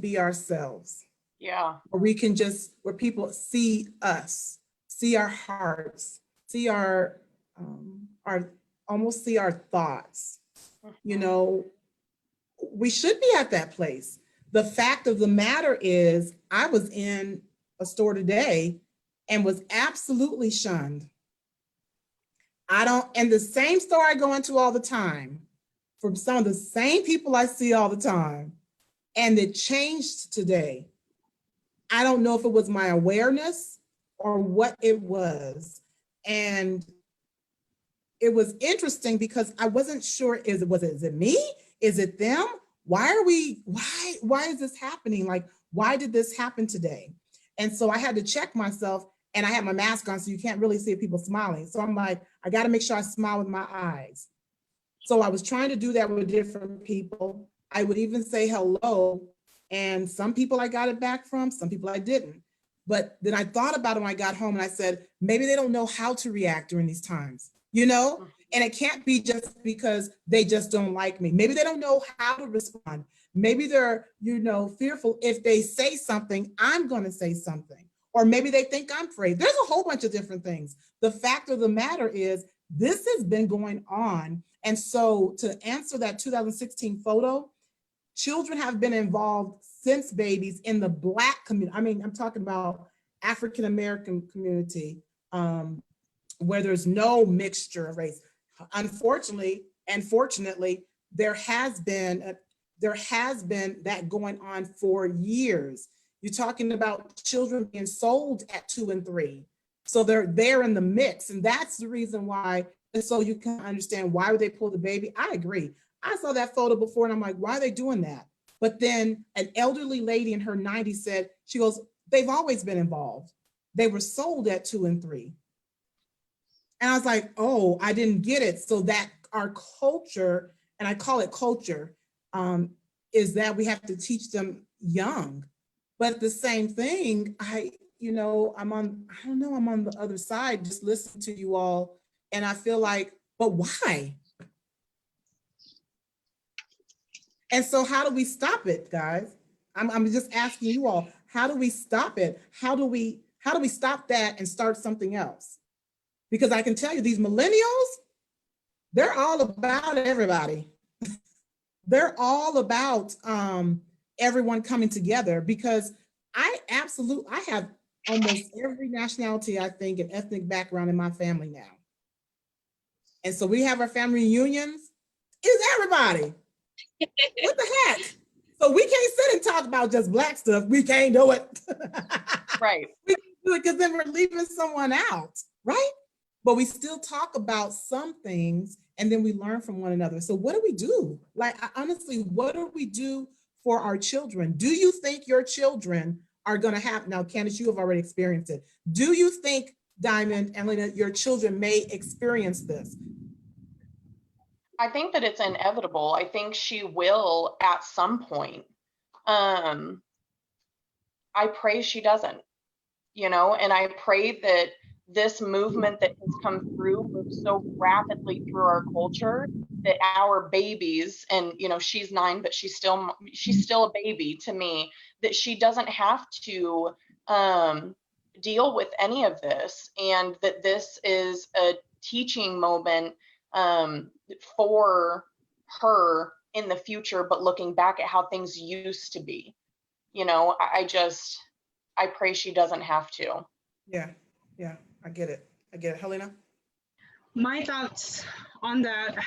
A: be ourselves.
B: Yeah.
A: Where people see us, see our hearts, see our almost see our thoughts. We should be at that place. The fact of the matter is, I was in a store today and was absolutely shunned. And the same store I go into all the time, from some of the same people I see all the time, and it changed today. I don't know if it was my awareness or what it was. And it was interesting because I wasn't sure, is it me? Is it them? Why is this happening? Like, why did this happen today? And so I had to check myself. and I have my mask on, so you can't really see people smiling. So I'm like, I got to make sure I smile with my eyes. So I was trying to do that with different people. I would even say hello, and some people I got it back from, some people I didn't. But then I thought about it when I got home, and I said, maybe they don't know how to react during these times, you know? And it can't be just because they just don't like me. Maybe they don't know how to respond. Maybe they're, you know, fearful. If they say something, I'm going to say something. Or maybe they think I'm afraid. There's a whole bunch of different things. The fact of the matter is, this has been going on. And so to answer that 2016 photo, children have been involved since babies in the Black community. I mean, I'm talking about African-American community, where there's no mixture of race. Unfortunately, and fortunately, there has been that going on for years. You're talking about children being sold at 2 and 3. So they're in the mix. And that's the reason why, and so you can understand why would they pull the baby. I agree. I saw that photo before and I'm like, why are they doing that? But then an elderly lady in her 90s said, she goes, they've always been involved. They were sold at 2 and 3. And I was like, oh, I didn't get it. So that our culture, and I call it culture, is that we have to teach them young. But the same thing, I'm on the other side, just listening to you all. And I feel like, but why? And so how do we stop it, guys? I'm just asking you all, how do we stop it? How do we stop that and start something else? Because I can tell you, these millennials, they're all about everybody. They're all about everyone coming together, because I have almost every nationality, I think, and ethnic background in my family now. And so we have our family reunions. It's everybody. What the heck? So we can't sit and talk about just Black stuff. We can't do it.
B: Right.
A: We can't do it because then we're leaving someone out, right? But we still talk about some things and then we learn from one another. So what do we do? Like, honestly, what do we do for our children? Do you think your children are going to have, now, Candace, you have already experienced it. Do you think, Diamond and Lena, your children may experience this?
B: I think that it's inevitable. I think she will at some point. I pray she doesn't, and I pray that this movement that has come through moves so rapidly through our culture that our babies, and she's 9, but she's still a baby to me, that she doesn't have to deal with any of this, and that this is a teaching moment for her in the future, but looking back at how things used to be. I pray she doesn't have to.
A: Yeah, I get it. Helena?
C: My thoughts on that,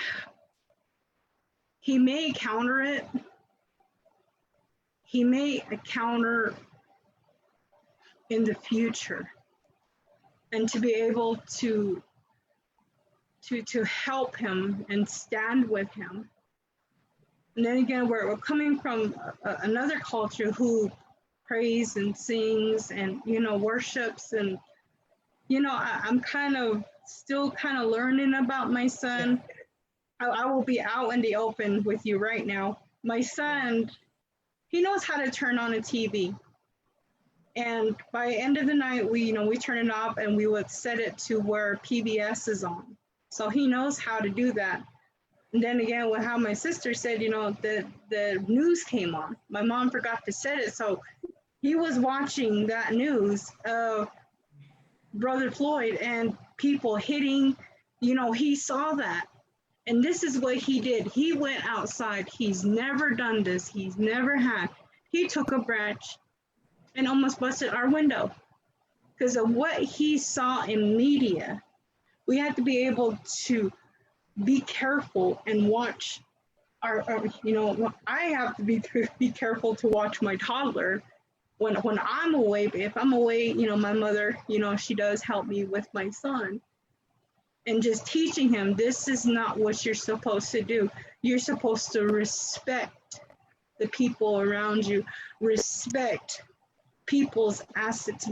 C: he may counter it. He may counter in the future, and to be able to help him and stand with him. And then again, we're coming from another culture who prays and sings and worships, and I'm still learning about my son. I will be out in the open with you right now. My son, he knows how to turn on a TV. And by the end of the night, we turn it off and we would set it to where PBS is on. So he knows how to do that. And then again, with how my sister said, the news came on. My mom forgot to set it. So he was watching that news of Brother Floyd and people hitting, he saw that. And this is what he did. He went outside. He's never done this. He's never had. He took a branch and almost busted our window because of what he saw in media. We have to be able to be careful and watch I have to be careful to watch my toddler when I'm away. But if I'm away, my mother, she does help me with my son. And just teaching him, this is not what you're supposed to do. You're supposed to respect the people around you, respect people's assets,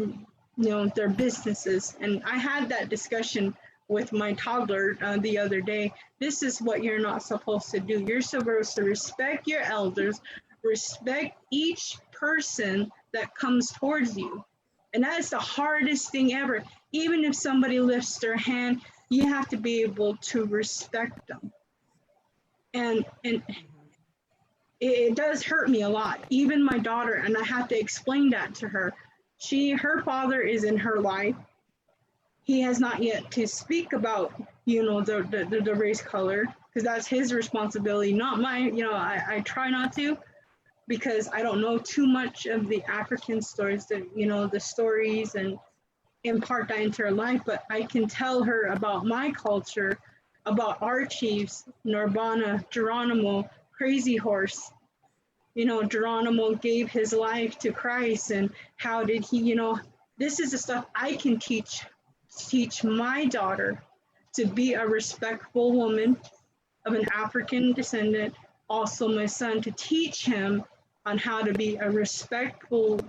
C: their businesses. And I had that discussion with my toddler the other day. This is what you're not supposed to do. You're supposed to respect your elders, respect each person that comes towards you. And that is the hardest thing ever. Even if somebody lifts their hand, you have to be able to respect them. And it does hurt me a lot. Even my daughter, and I have to explain that to her. Her father is in her life. He has not yet to speak about, the race color, because that's his responsibility, not mine. I try not to, because I don't know too much of the African stories, the stories, and impart that into her life. But I can tell her about my culture, about our chiefs, Narbana, Geronimo, Crazy Horse. Geronimo gave his life to Christ, and how did he, this is the stuff I can teach my daughter to be a respectful woman of an African descendant. Also my son, to teach him on how to be a respectful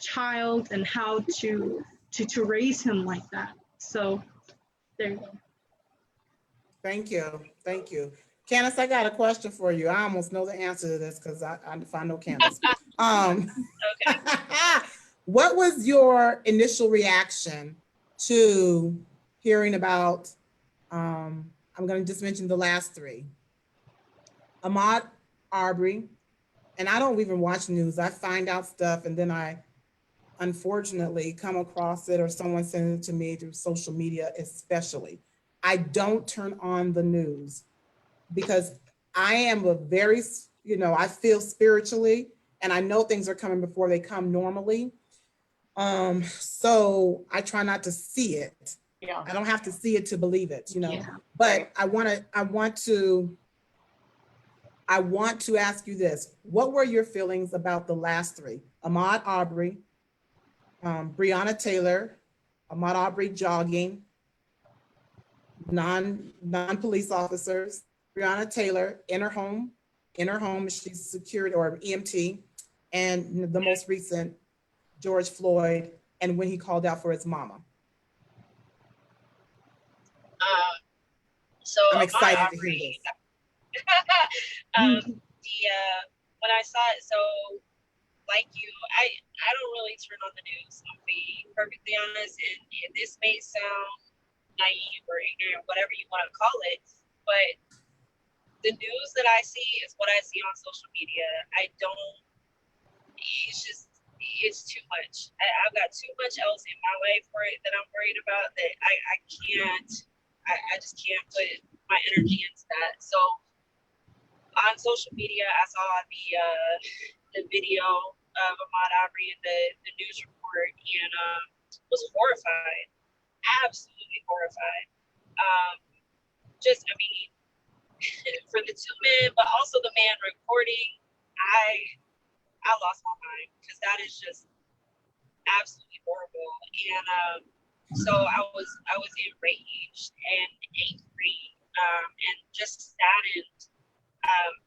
C: child, and how to raise him like that. So there you go.
A: Thank you. Thank you. Candace, I got a question for you. I almost know the answer to this because I know Candace.
D: Okay.
A: What was your initial reaction to hearing about, I'm going to just mention the last three: Ahmaud Arbery, and I don't even watch news. I find out stuff and then I unfortunately come across it, or someone sends it to me through social media especially. I don't turn on the news because I am a very, I feel spiritually and I know things are coming before they come normally. So I try not to see it.
B: Yeah.
A: I don't have to see it to believe it,
C: Yeah.
A: but I want to ask you this. What were your feelings about the last three? Ahmaud Arbery, Breonna Taylor, Ahmaud Arbery jogging, non-police officers, Breonna Taylor in her home, she's secured, or EMT, and the most recent, George Floyd, and when he called out for his mama.
D: So
A: I'm
D: Ahmaud
A: excited to hear
D: Arbery,
A: this.
D: when I saw it, so like you, I don't really turn on the news. I'll be perfectly honest, and this may sound naive or ignorant, whatever you want to call it, but the news that I see is what I see on social media. It's too much. I've got too much else in my life for it that I'm worried about, that I just can't put my energy into that. So on social media, I saw the video of Ahmaud Arbery and the news report, and was horrified, absolutely horrified. For the two men, but also the man reporting, I lost my mind, because that is just absolutely horrible. And so I was enraged and angry, and just saddened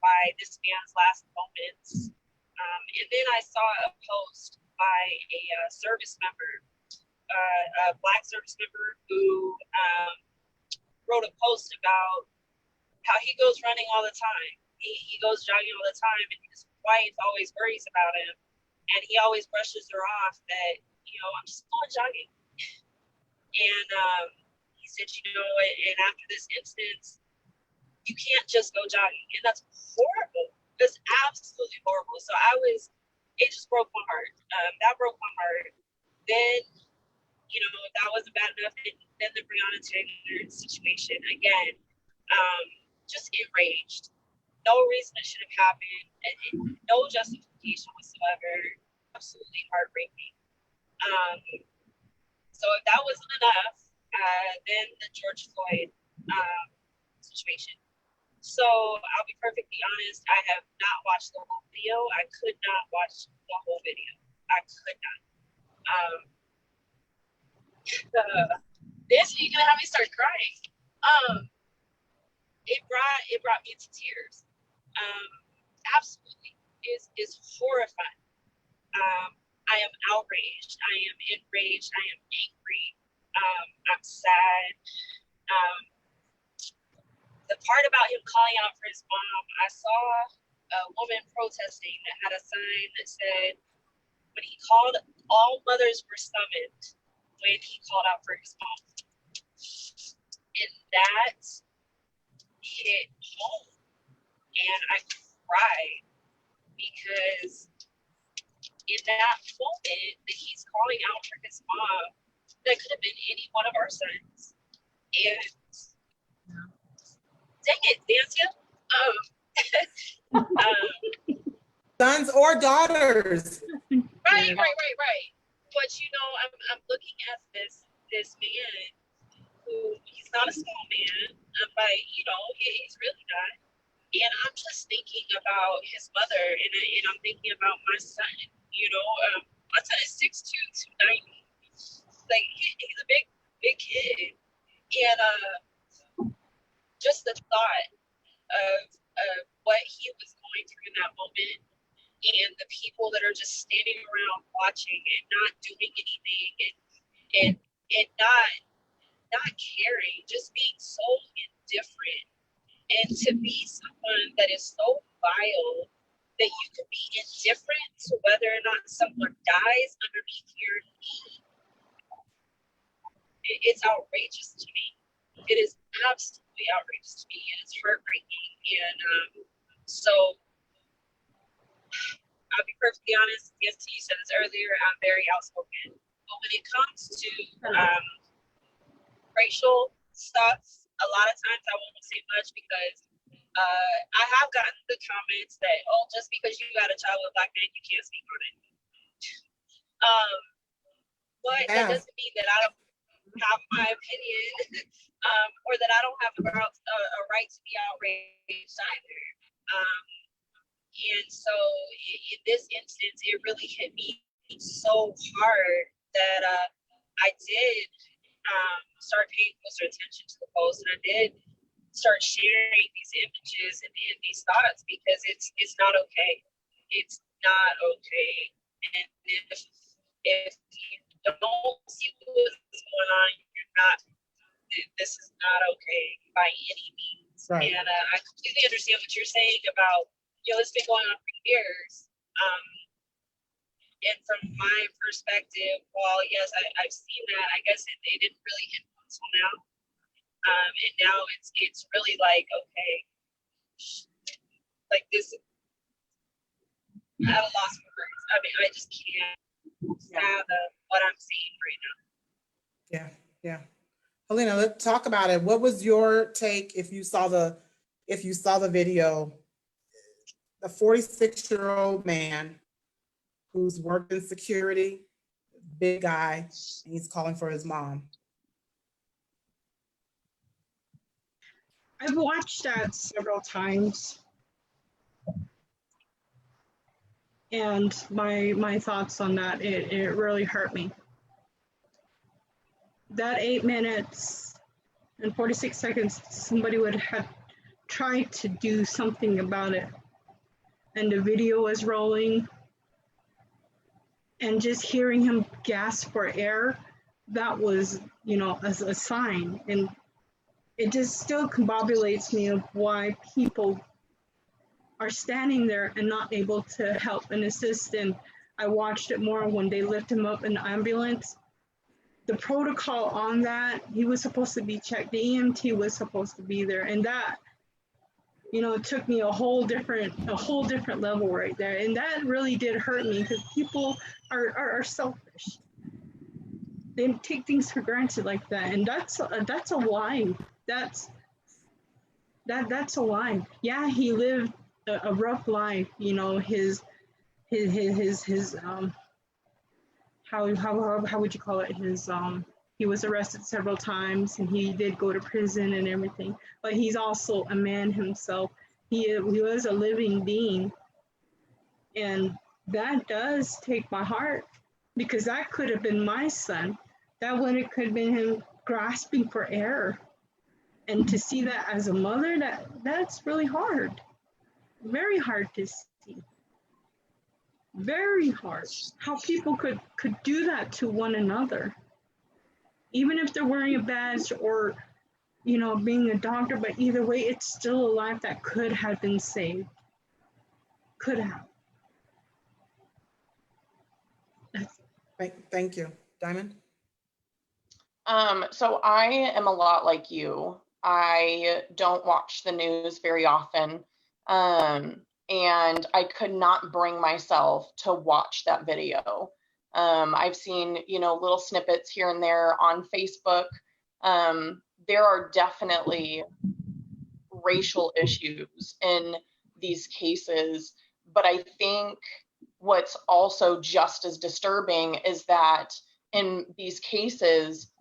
D: by this man's last moments. And then I saw a post by a service member, a Black service member, who wrote a post about how he goes running all the time. He goes jogging all the time, and his wife always worries about him, and he always brushes her off that, I'm just going jogging. And he said, and after this instance, you can't just go jogging, and that's horrible. That's absolutely horrible. So it just broke my heart. That broke my heart. Then, if that wasn't bad enough, then the Breonna Taylor situation again. Just enraged. No reason it should have happened. No justification whatsoever. Absolutely heartbreaking. So if that wasn't enough, then the George Floyd situation. So I'll be perfectly honest, I have not watched the whole video. I could not watch the whole video. I could not. This you're gonna have me start crying. It brought me to tears. Absolutely, is horrifying. I I am outraged. I am enraged. I am angry. I'm sad. The part about him calling out for his mom, I saw a woman protesting that had a sign that said, when he called, all mothers were summoned when he called out for his mom. And that hit home. And I cried because in that moment that he's calling out for his mom, that could have been any one of our sons. And dang it, Dancia.
A: Sons or daughters.
D: Right. But you know, I'm looking at this man who, he's not a small man, but you know, he's really not. And I'm just thinking about his mother, and I'm thinking about my son. You know, my son is 6'2", 290. Like he's a big kid, and just the thought of what he was going through in that moment, and the people that are just standing around watching and not doing anything, and not caring, just being so indifferent, and to be someone that is so vile that you can be indifferent to whether or not someone dies underneath your knee. It's outrageous to me. It is absolutely outrageous to me, and it's heartbreaking. And so I'll be perfectly honest, yes, you said this earlier, I'm very outspoken. But when it comes to racial stuff, a lot of times I won't say much because I have gotten the comments that, oh, just because you got a child with a Black man, you can't speak on it. But that doesn't mean that I don't have my opinion or that I don't have a right to be outraged either. And so in this instance, it really hit me so hard that I did start paying closer attention to the post, and I did start sharing these images and these thoughts because it's not okay. It's not okay. And if you don't see what's going on, you're not. This is not okay by any means. Right. And I completely understand what you're saying about, you know, it's been going on for years. And from my perspective, while yes, I've seen that, I guess it didn't really hit until now. And now it's really like, okay, like this, I'm at a loss for words. I mean, I just can't fathom what I'm seeing right now.
A: Yeah. Helena, let's talk about it. What was your take if you saw the video? The 46-year-old man who's worked in security, big guy, and he's calling for his mom.
C: I've watched that several times. And my thoughts on that, it really hurt me. That 8 minutes and 46 seconds, somebody would have tried to do something about it. And the video was rolling. And just hearing him gasp for air, that was, you know, as a sign. And it just still combobulates me of why people are standing there and not able to help and assist. And I watched it more when they lift him up in the ambulance. The protocol on that, he was supposed to be checked. The EMT was supposed to be there. And that, you know, it took me a whole different level right there. And that really did hurt me because people are selfish. They take things for granted like that. And that's a line. That's a line. Yeah, he lived a rough life, you know, his how would you call it? He was arrested several times and he did go to prison and everything, but he's also a man himself. He was a living being. And that does take my heart because that could have been my son. That could have been him grasping for air. And to see that as a mother, that's really hard. Very hard to see. very hard. How people could do that to one another, even if they're wearing a badge or, you know, being a doctor. But either way, it's still a life that could have been saved. Could have.
A: Thank you. Diamond?
B: So I am a lot like you. I don't watch the news very often. And I could not bring myself to watch that video. I've seen, you know, little snippets here and there on Facebook. There are definitely racial issues in these cases, but I think what's also just as disturbing is that in these cases,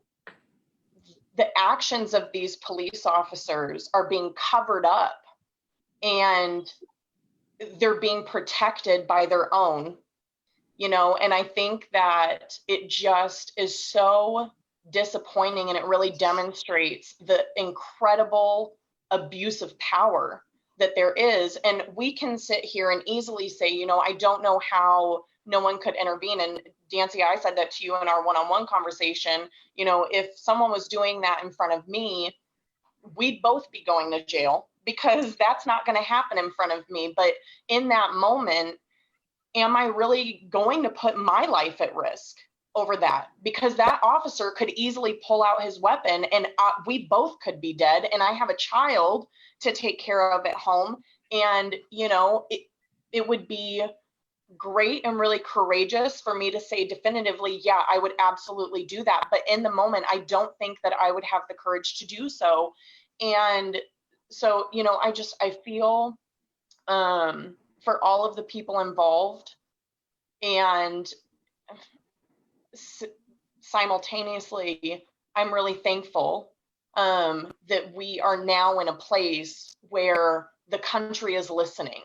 B: the actions of these police officers are being covered up and they're being protected by their own, you know, and I think that it just is so disappointing, and it really demonstrates the incredible abuse of power that there is. And we can sit here and easily say, you know, I don't know how no one could intervene. And Dancy, I said that to you in our one-on-one conversation. You know, if someone was doing that in front of me, we'd both be going to jail, because that's not going to happen in front of me. But in that moment, am I really going to put my life at risk over that? Because that officer could easily pull out his weapon and we both could be dead. And I have a child to take care of at home. And, you know, it would be great and really courageous for me to say definitively, yeah, I would absolutely do that. But in the moment, I don't think that I would have the courage to do so. And so, you know, I feel for all of the people involved, and simultaneously, I'm really thankful that we are now in a place where the country is listening.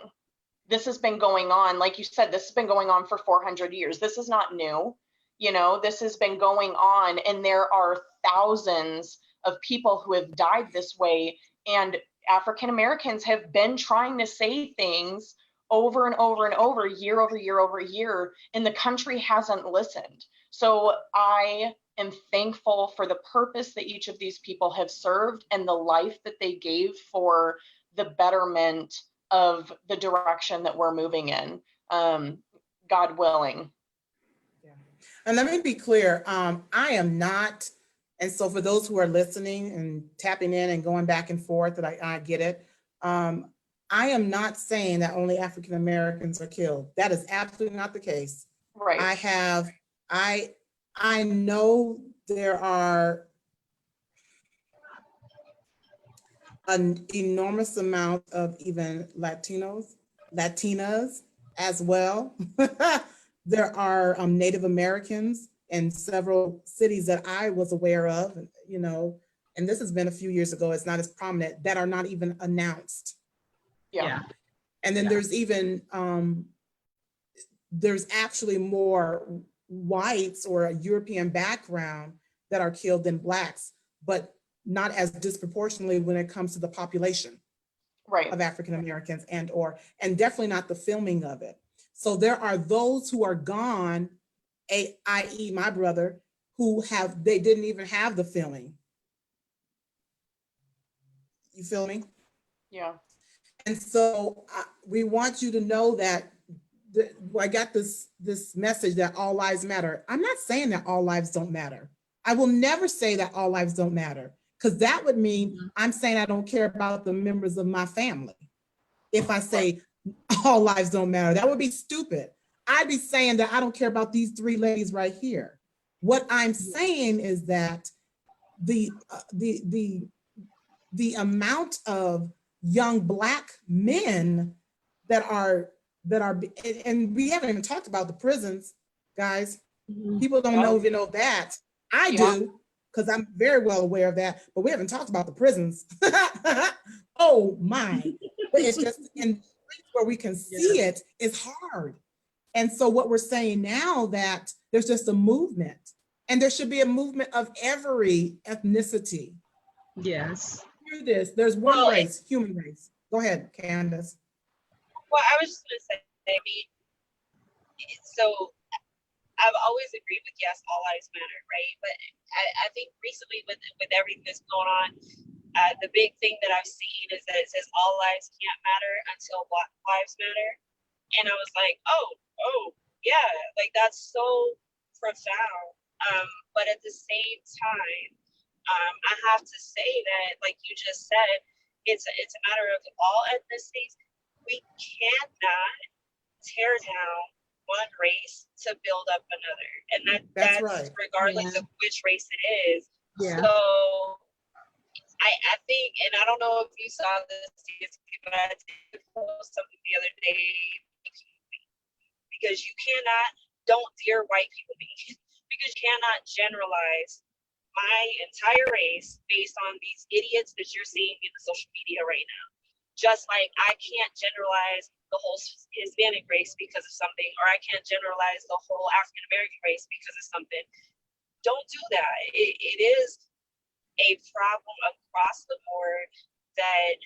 B: This has been going on, like you said, this has been going on for 400 years. This is not new. You know, this has been going on, and there are thousands of people who have died this way. And African Americans have been trying to say things over and over and over, year over year over year, and the country hasn't listened. So I am thankful for the purpose that each of these people have served and the life that they gave for the betterment of the direction that we're moving in, God willing.
A: Yeah. And let me be clear, I am not, and so for those who are listening and tapping in and going back and forth, that I get it. I am not saying that only African Americans are killed. That is absolutely not the case.
B: Right.
A: I know there are an enormous amount of even Latinas as well. There are Native Americans in several cities that I was aware of, you know, and this has been a few years ago, it's not as prominent, that are not even announced.
B: Yeah.
A: And then there's even, there's actually more whites or a European background that are killed than Blacks, but not as disproportionately when it comes to the population of African Americans and definitely not the filming of it. So there are those who are gone, i.e. my brother, who they didn't even have the filming. You feel me?
B: Yeah.
A: And so we want you to know that I got this message that all lives matter. I'm not saying that all lives don't matter. I will never say that all lives don't matter, because that would mean I'm saying I don't care about the members of my family. If I say all lives don't matter, that would be stupid. I'd be saying that I don't care about these three ladies right here. What I'm saying is that the amount of young Black men that are, and we haven't even talked about the prisons, guys. People don't even know that. I do, because I'm very well aware of that, but we haven't talked about the prisons. Oh my, but it's just in places where we can see it, it's hard. And so what we're saying now, that there's just a movement, and there should be a movement of every ethnicity.
C: Yes.
A: Through this, there's one race, human race. Go ahead, Candace.
D: Well, I was just going to say, maybe so I've always agreed with yes, all lives matter, right? But I think recently with everything that's going on, the big thing that I've seen is that it says all lives can't matter until Black lives matter, and I was like, oh, yeah, like that's so profound. But at the same time, I have to say that, like you just said, it's a matter of all ethnicities. We cannot tear down one race to build up another, and
A: That's
D: that's
A: right.
D: regardless
A: Yeah.
D: of which race it is.
A: Yeah.
D: So I think, and I don't know if you saw this, but I did post something the other day, because you cannot, don't dear white people me, because you cannot generalize my entire race based on these idiots that you're seeing in the social media right now. Just like I can't generalize the whole Hispanic race because of something, or I can't generalize the whole African American race because of something. Don't do that. It is a problem across the board that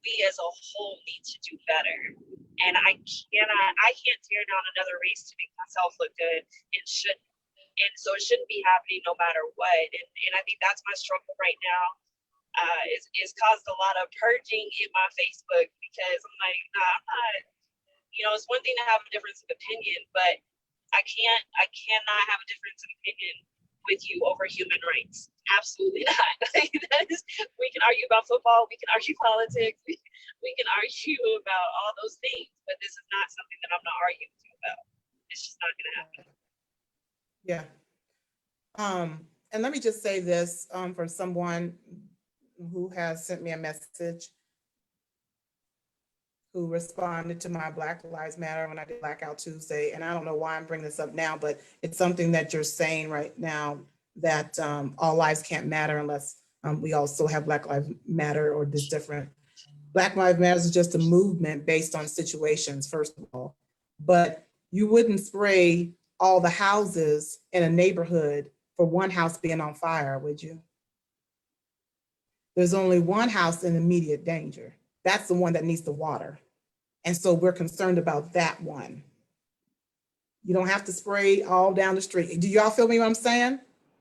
D: we as a whole need to do better. And I can't tear down another race to make myself look good. It shouldn't. And so it shouldn't be happening no matter what. And I think that's my struggle right now. It's caused a lot of purging in my Facebook, because I'm like, nah, I'm not, it's one thing to have a difference of opinion, but I cannot have a difference of opinion with you over human rights. Absolutely not. We can argue about football, we can argue politics, we can argue about all those things, but this is not something that I'm not arguing with you about. It's just not gonna happen.
A: Yeah. And let me just say this, for someone who has sent me a message, who responded to my Black Lives Matter when I did Blackout Tuesday. And I don't know why I'm bringing this up now, but it's something that you're saying right now, that all lives can't matter unless we also have Black Lives Matter, or this different. Black Lives Matter is just a movement based on situations, first of all. But you wouldn't spray all the houses in a neighborhood for one house being on fire, would you? There's only one house in immediate danger. That's the one that needs the water. And so we're concerned about that one. You don't have to spray all down the street. Do y'all feel me what I'm saying?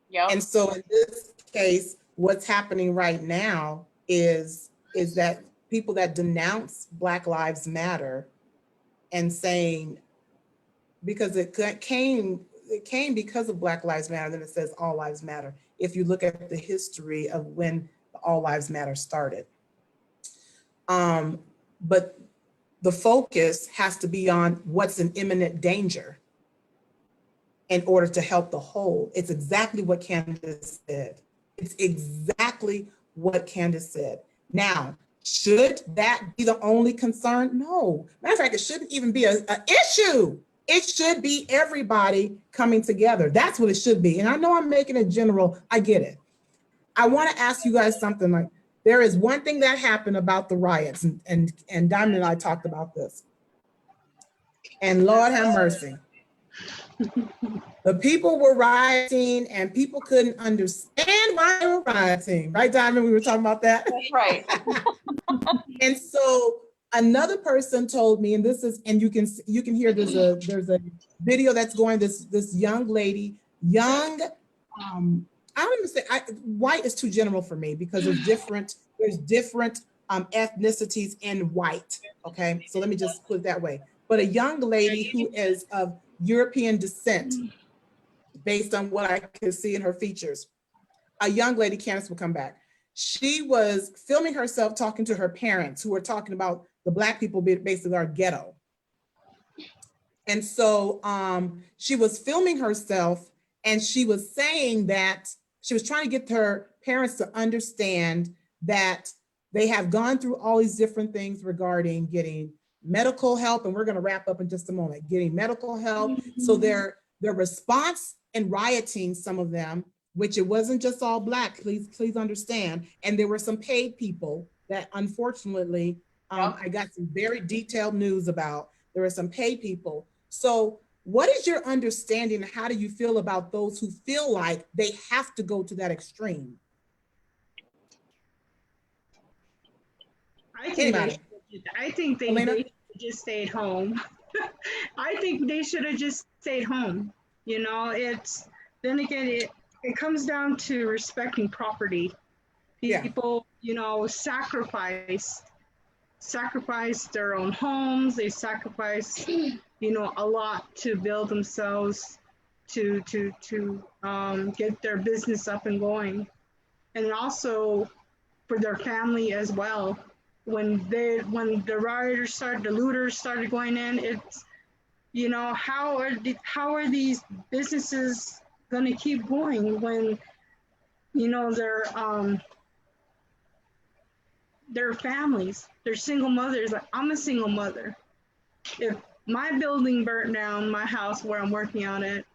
B: Yeah.
A: And so in this case, what's happening right now is that people that denounce Black Lives Matter and saying, because it came because of Black Lives Matter, then it says all lives matter. If you look at the history of when All Lives Matter started. But the focus has to be on what's in imminent danger in order to help the whole. It's exactly what Candace said. It's exactly what Candace said. Now, should that be the only concern? No. Matter of fact, it shouldn't even be an issue. It should be everybody coming together. That's what it should be. And I know I'm making it general. I get it. I want to ask you guys something. Like, there is one thing that happened about the riots, and Diamond and I talked about this. And Lord have mercy. The people were rioting and people couldn't understand why they were rioting. Right, Diamond? We were talking about that.
B: Right.
A: And so another person told me, and this is, and you can hear there's a video that's going, this young lady, young, I don't even say, white is too general for me, because there's different ethnicities in white. Okay, so let me just put it that way. But a young lady who is of European descent, based on what I could see in her features, a young lady, Candace will come back. She was filming herself talking to her parents, who were talking about the Black people basically are ghetto. And so she was filming herself, and she was saying that she was trying to get her parents to understand that they have gone through all these different things regarding getting medical help. And we're going to wrap up in just a moment, getting medical help. So their response in rioting, some of them, which it wasn't just all Black, please understand. And there were some paid people that unfortunately, I got some very detailed news about. There were some paid people. So what is your understanding? How do you feel about those who feel like they have to go to that extreme?
C: I think they should just stay at home. I think they should have just stayed home. You know, then again, it comes down to respecting property.
A: Yeah.
C: People, you know, sacrifice their own homes. They sacrifice, you know, a lot to build themselves, to get their business up and going, and also for their family as well. When the looters started going in, it's, you know, how are these businesses going to keep going when, you know, their families, they're single mothers. Like, I'm a single mother. If my building burnt down, my house where I'm working on it,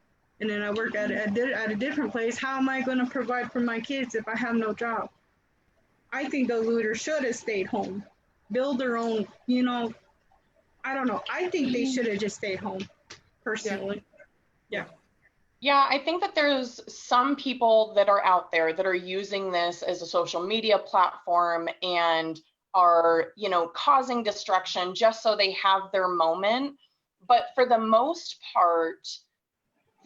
C: and then I work at a different place, how am I going to provide for my kids if I have no job? I think the looters should have stayed home, build their own, you know, I don't know. I think they should have just stayed home, personally. Yeah.
B: Yeah, I think that there's some people that are out there that are using this as a social media platform and are, you know, causing destruction just so they have their moment. But for the most part,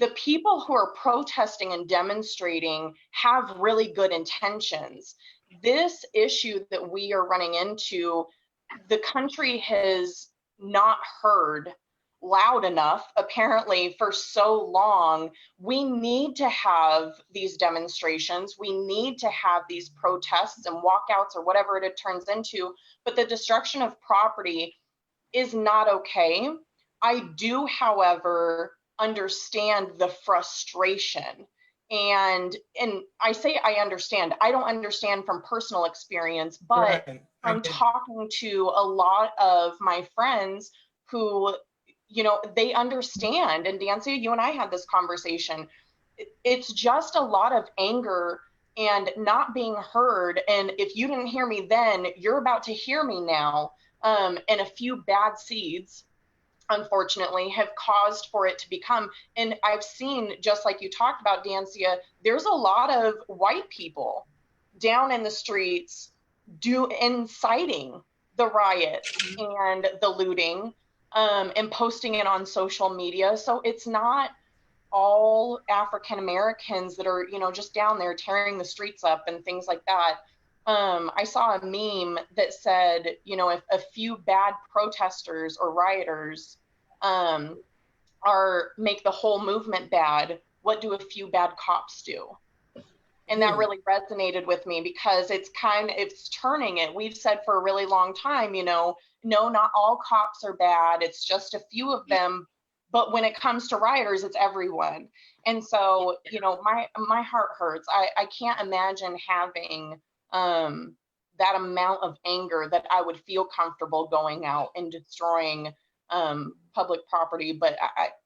B: the people who are protesting and demonstrating have really good intentions. This issue that we are running into, the country has not heard loud enough, apparently, for so long. We need to have these demonstrations. We need to have these protests and walkouts or whatever it turns into. But the destruction of property is not okay. I do, however, understand the frustration. And I say I understand. I don't understand from personal experience, but
A: Right.
B: from talking to a lot of my friends who, you know, they understand. And Dancia, you and I had this conversation. It's just a lot of anger and not being heard. And if you didn't hear me then, you're about to hear me now. And a few bad seeds, unfortunately, have caused for it to become, and I've seen, just like you talked about, Dancia, there's a lot of white people down in the streets inciting the riots and the looting, and posting it on social media. So it's not all African Americans that are, you know, just down there tearing the streets up and things like that. I saw a meme that said, you know, if a few bad protesters or rioters make the whole movement bad, what do a few bad cops do? And that really resonated with me, because it's turning it. We've said for a really long time, you know, no, not all cops are bad. It's just a few of them. But when it comes to rioters, it's everyone. And so, you know, my heart hurts. I can't imagine having that amount of anger that I would feel comfortable going out and destroying public property. But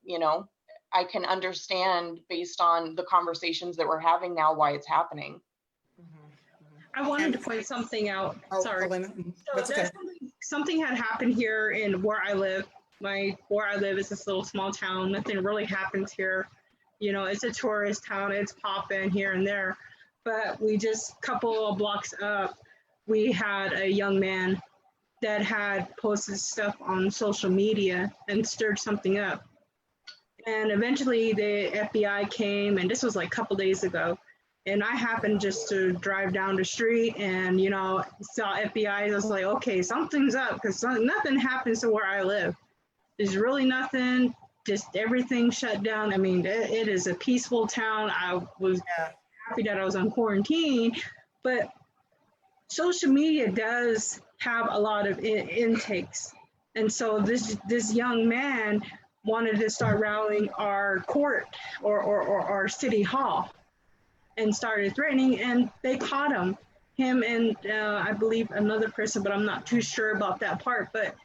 B: you know, I can understand, based on the conversations that we're having now, why it's happening.
C: I wanted to point something out.
A: Oh,
C: Sorry.
A: Elena, that's
C: So
A: okay.
C: something had happened here in where I live. Where I live is this little small town. Nothing really happens here. You know, it's a tourist town. It's popping here and there. But we just, a couple of blocks up, we had a young man that had posted stuff on social media and stirred something up. And eventually the FBI came, and this was like a couple days ago. And I happened just to drive down the street and, you know, saw FBI. I was like, okay, something's up, because nothing happens to where I live. There's really nothing, just everything shut down. I mean, it is a peaceful town. I was happy that I was on quarantine, but social media does have a lot of intakes. And so this young man wanted to start rallying our court or our city hall, and started threatening, and they caught him and I believe another person, but I'm not too sure about that part. But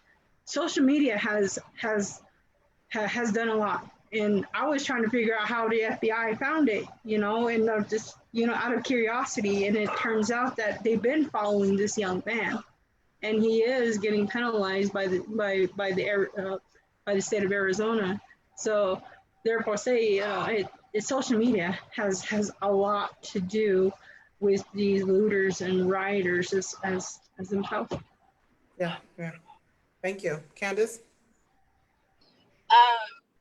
C: social media has done a lot, and I was trying to figure out how the FBI found it, you know, and just, you know, out of curiosity. And it turns out that they've been following this young man, and he is getting penalized by the state of Arizona. So therefore, social media has a lot to do with these looters and rioters as themselves.
A: Yeah. Thank you. Candace?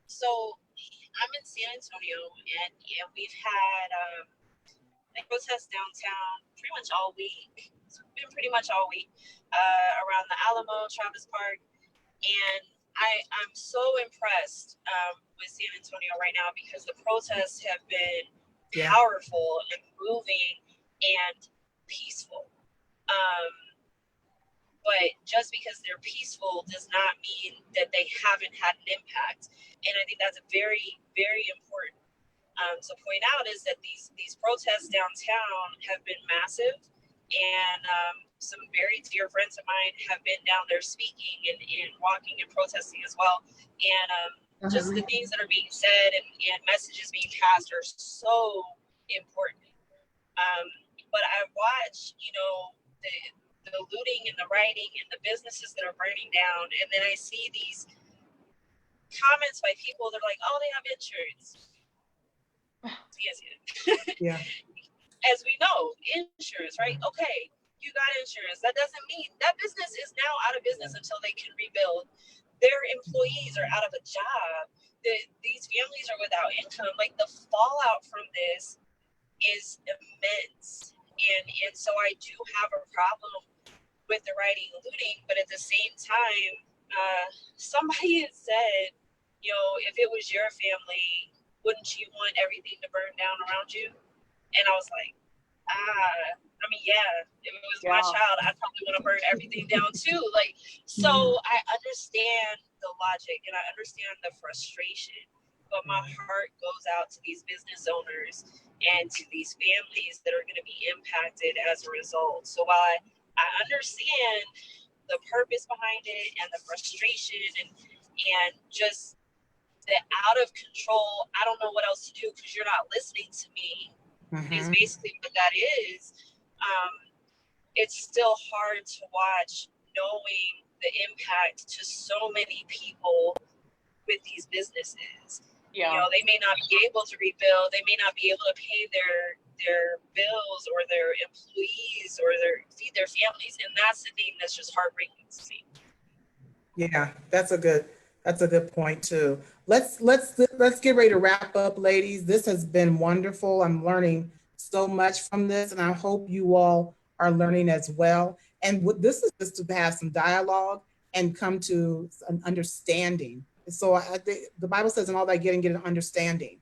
D: So I'm in San Antonio, and we've had protests downtown pretty much all week. It's been pretty much all week around the Alamo, Travis Park, and I'm so impressed with San Antonio right now because the protests have been powerful and moving and peaceful. But just because they're peaceful does not mean that they haven't had an impact. And I think that's very, very important to point out is that these protests downtown have been massive, and some very dear friends of mine have been down there speaking and walking and protesting as well. And just the things that are being said and messages being passed are so important. But I watch, the looting and the rioting and the businesses that are burning down, and then I see these comments by people that are like, "Oh, they have insurance." Yes.
A: Yeah.
D: As we know, insurance, right? Okay, you got insurance. That doesn't mean that business is now out of business until they can rebuild. Their employees are out of a job. These families are without income. Like, the fallout from this is immense. And so I do have a problem with the rioting and looting, but at the same time, somebody had said, if it was your family, wouldn't you want everything to burn down around you? And I was like, yeah, if it was my child, I'd probably want to burn everything down too. Like, so I understand the logic and I understand the frustration, but my heart goes out to these business owners and to these families that are going to be impacted as a result. So while I understand the purpose behind it and the frustration and just the out of control, I don't know what else to do because you're not listening to me, is basically what that is. It's still hard to watch knowing the impact to so many people with these businesses.
B: Yeah.
D: They may not be able to rebuild, they may not be able to pay their bills or their employees or feed their families, and that's the thing that's just heartbreaking to see.
A: Yeah, that's a good point too. Let's get ready to wrap up, ladies. This has been wonderful. I'm learning so much from this, and I hope you all are learning as well. And this is just to have some dialogue and come to an understanding. So I think the Bible says, "In all that get an understanding."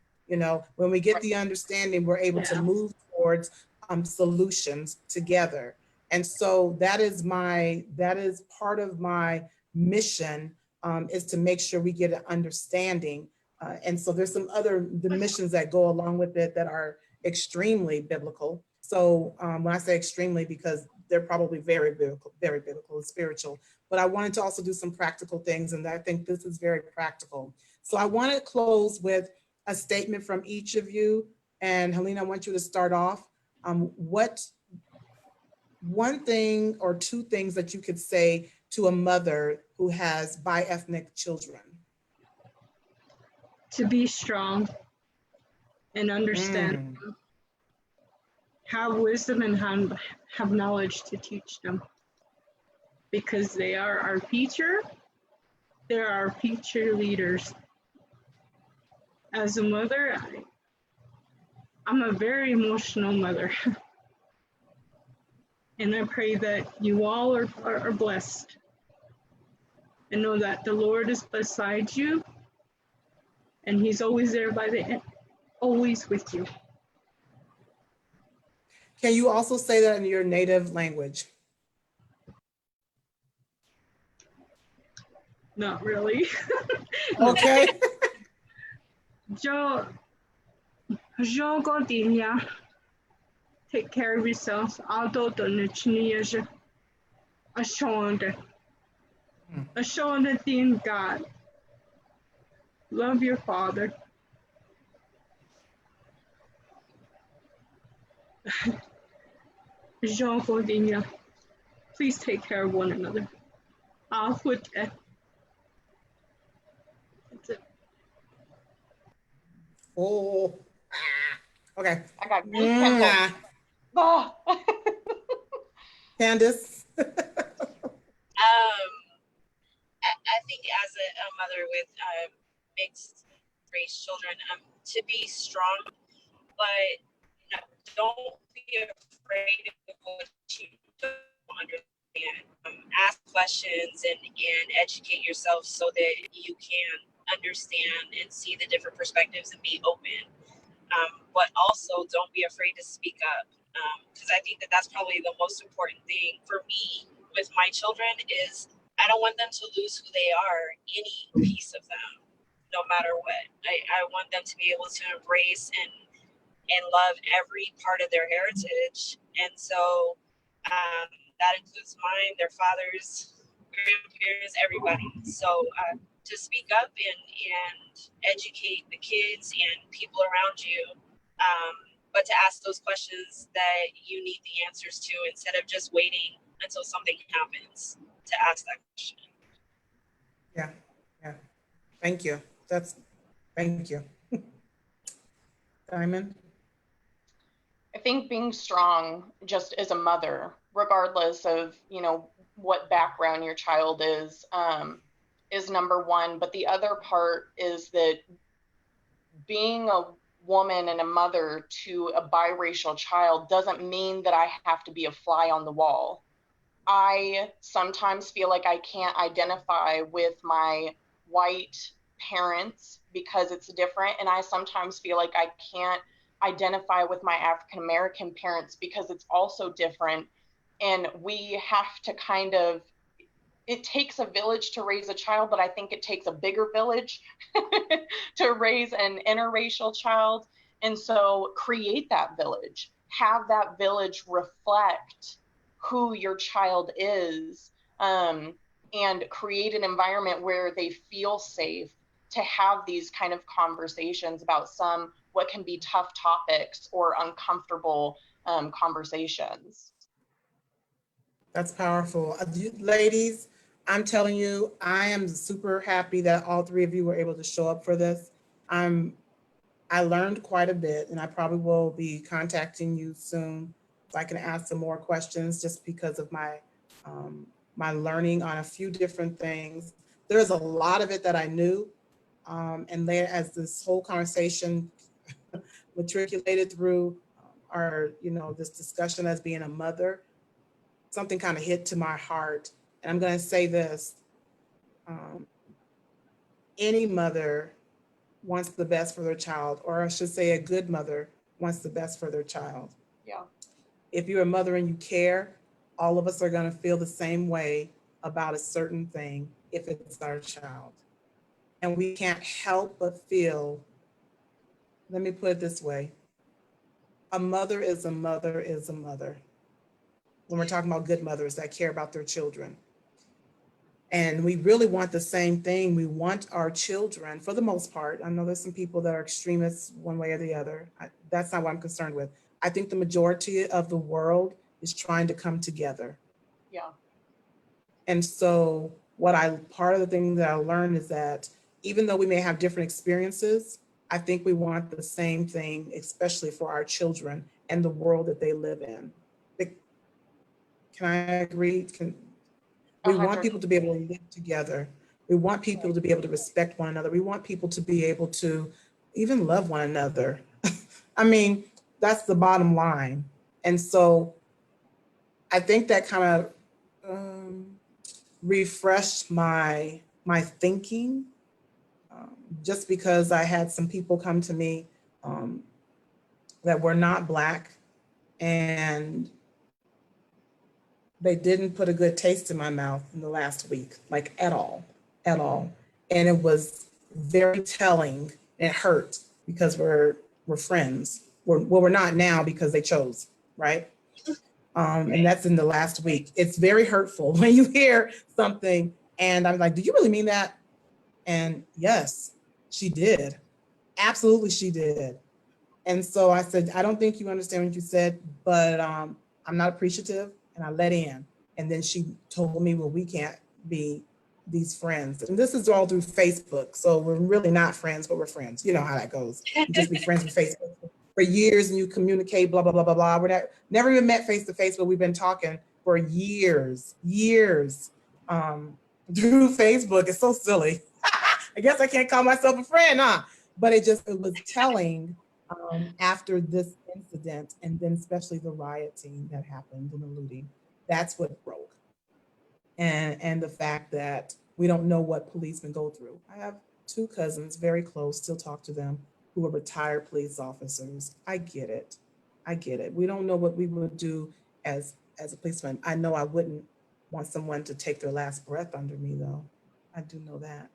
A: When we get the understanding, we're able to move towards solutions together. And so that is part of my mission, is to make sure we get an understanding. And so there's some other missions that go along with it that are extremely biblical. So when I say extremely, because they're probably very biblical and spiritual, but I wanted to also do some practical things. And I think this is very practical. So I want to close with a statement from each of you. And Helena, I want you to start off. What one thing or two things that you could say to a mother who has bi-ethnic children?
C: To be strong and understand, have wisdom and have knowledge to teach them, because they are our future. They're our future leaders. As a mother, I'm a very emotional mother. And I pray that you all are blessed and know that the Lord is beside you and he's always there by the end, always with you.
A: Can you also say that in your native language?
C: Not really.
A: Okay.
C: Joe Gordinia, take care of yourselves. Aldo Donachiniaja, Ashonda in God. Love your father. Jean Gordinia, please take care of one another. I'll put that. That's it.
A: Oh, okay.
B: I got goosebumps. Oh.
A: Candace?
D: I think as a mother with mixed race children, to be strong, but don't be afraid of what you don't understand. Ask questions and educate yourself so that you can understand and see the different perspectives and be open. But also don't be afraid to speak up, because I think that that's probably the most important thing for me with my children is I don't want them to lose who they are, any piece of them, no matter what. I want them to be able to embrace and love every part of their heritage. And so that includes mine, their fathers, grandparents, everybody. So to speak up and educate the kids and people around you, but to ask those questions that you need the answers to instead of just waiting until something happens to ask that question.
A: Yeah, yeah. Thank you. Thank you. Diamond?
B: I think being strong just as a mother, regardless of, you know, what background your child is number one. But the other part is that being a woman and a mother to a biracial child doesn't mean that I have to be a fly on the wall. I sometimes feel like I can't identify with my white parents because it's different. And I sometimes feel like I can't identify with my African American parents because it's also different. And we have to kind of, it takes a village to raise a child, but I think it takes a bigger village to raise an interracial child. And so create that village, have that village reflect who your child is, and create an environment where they feel safe to have these kind of conversations about what can be tough topics or uncomfortable conversations.
A: That's powerful. Ladies, I'm telling you, I am super happy that all three of you were able to show up for this. I learned quite a bit, and I probably will be contacting you soon so I can ask some more questions just because of my my learning on a few different things. There's a lot of it that I knew, and then as this whole conversation matriculated through our, you know, this discussion as being a mother, something kind of hit to my heart. And I'm going to say this, any mother wants the best for their child, or I should say a good mother wants the best for their child.
B: Yeah.
A: If you're a mother and you care, all of us are going to feel the same way about a certain thing if it's our child. And we can't help but feel, let me put it this way, a mother is a mother is a mother. When we're talking about good mothers that care about their children. And we really want the same thing. We want our children, for the most part, I know there's some people that are extremists one way or the other. That's not what I'm concerned with. I think the majority of the world is trying to come together.
B: Yeah.
A: And so part of the thing that I learned is that even though we may have different experiences, I think we want the same thing, especially for our children and the world that they live in. Can I agree? We want people to be able to live together. We want people to be able to respect one another. We want people to be able to even love one another. I mean, that's the bottom line. And so I think that kind of refreshed my thinking, just because I had some people come to me that were not Black, and they didn't put a good taste in my mouth in the last week, like at all. And it was very telling. It hurt because we're friends. We're not now because they chose, right? And that's in the last week. It's very hurtful when you hear something and I'm like, do you really mean that? And yes, she did. Absolutely, she did. And so I said, I don't think you understand what you said, but I'm not appreciative. And I let in. And then she told me, well, we can't be these friends. And this is all through Facebook. So we're really not friends, but we're friends. You know how that goes. You just be friends with Facebook for years and you communicate, blah, blah, blah, blah, blah. We're never even met face to face, but we've been talking for years through Facebook. It's so silly. I guess I can't call myself a friend, huh? But it was telling after this incident, and then especially the rioting that happened and the looting, that's what broke. And the fact that we don't know what policemen go through. I have two cousins, very close, still talk to them, who are retired police officers. I get it. I get it. We don't know what we would do as a policeman. I know I wouldn't want someone to take their last breath under me, though. I do know that.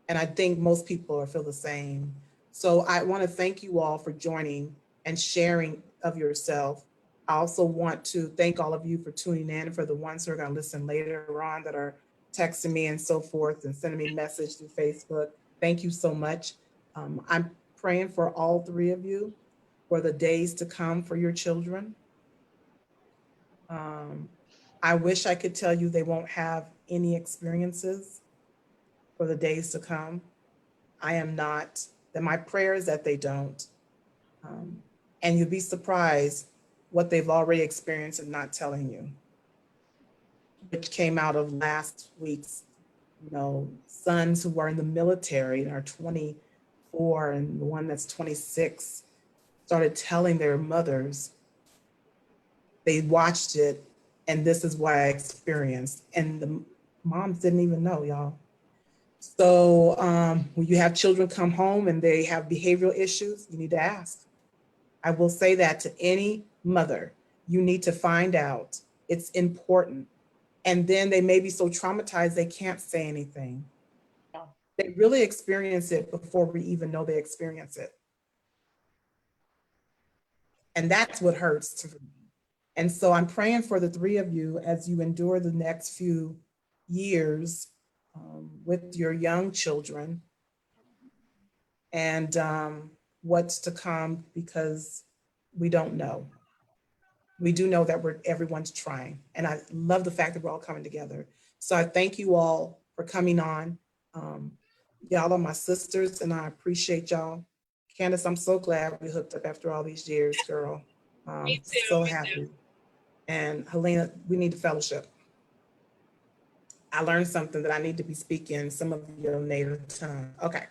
A: And I think most people feel the same. So I want to thank you all for joining and sharing of yourself. I also want to thank all of you for tuning in, for the ones who are going to listen later on that are texting me and so forth and sending me message through Facebook. Thank you so much. I'm praying for all three of you for the days to come for your children. I wish I could tell you they won't have any experiences for the days to come. I am not, that my prayer is that they don't. And you'll be surprised what they've already experienced and not telling you, which came out of last week's, sons who are in the military and are 24, and the one that's 26 started telling their mothers they watched it and this is what I experienced. And the moms didn't even know, y'all. So when you have children come home and they have behavioral issues, you need to ask. I will say that to any mother, you need to find out. It's important. And then they may be so traumatized they can't say anything.
B: Yeah.
A: They really experience it before we even know they experience it. And that's what hurts to me. And so I'm praying for the three of you as you endure the next few years with your young children and what's to come, because we don't know. We do know that everyone's trying. And I love the fact that we're all coming together. So I thank you all for coming on. Y'all are my sisters and I appreciate y'all. Candace, I'm so glad we hooked up after all these years, girl.
D: Me too,
A: So
D: me
A: happy.
D: too.
A: And Helena, we need to fellowship. I learned something that I need to be speaking some of your native tongue. Okay.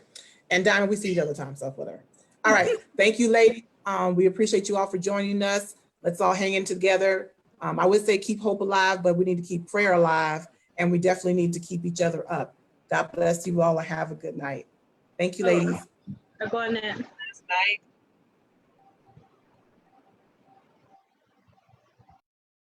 A: And Diamond, we see each other time, so whatever. All right. Thank you, ladies. We appreciate you all for joining us. Let's all hang in together. I would say keep hope alive, but we need to keep prayer alive. And we definitely need to keep each other up. God bless you all and have a good night. Thank you, ladies.
C: Go on it.
D: Last night.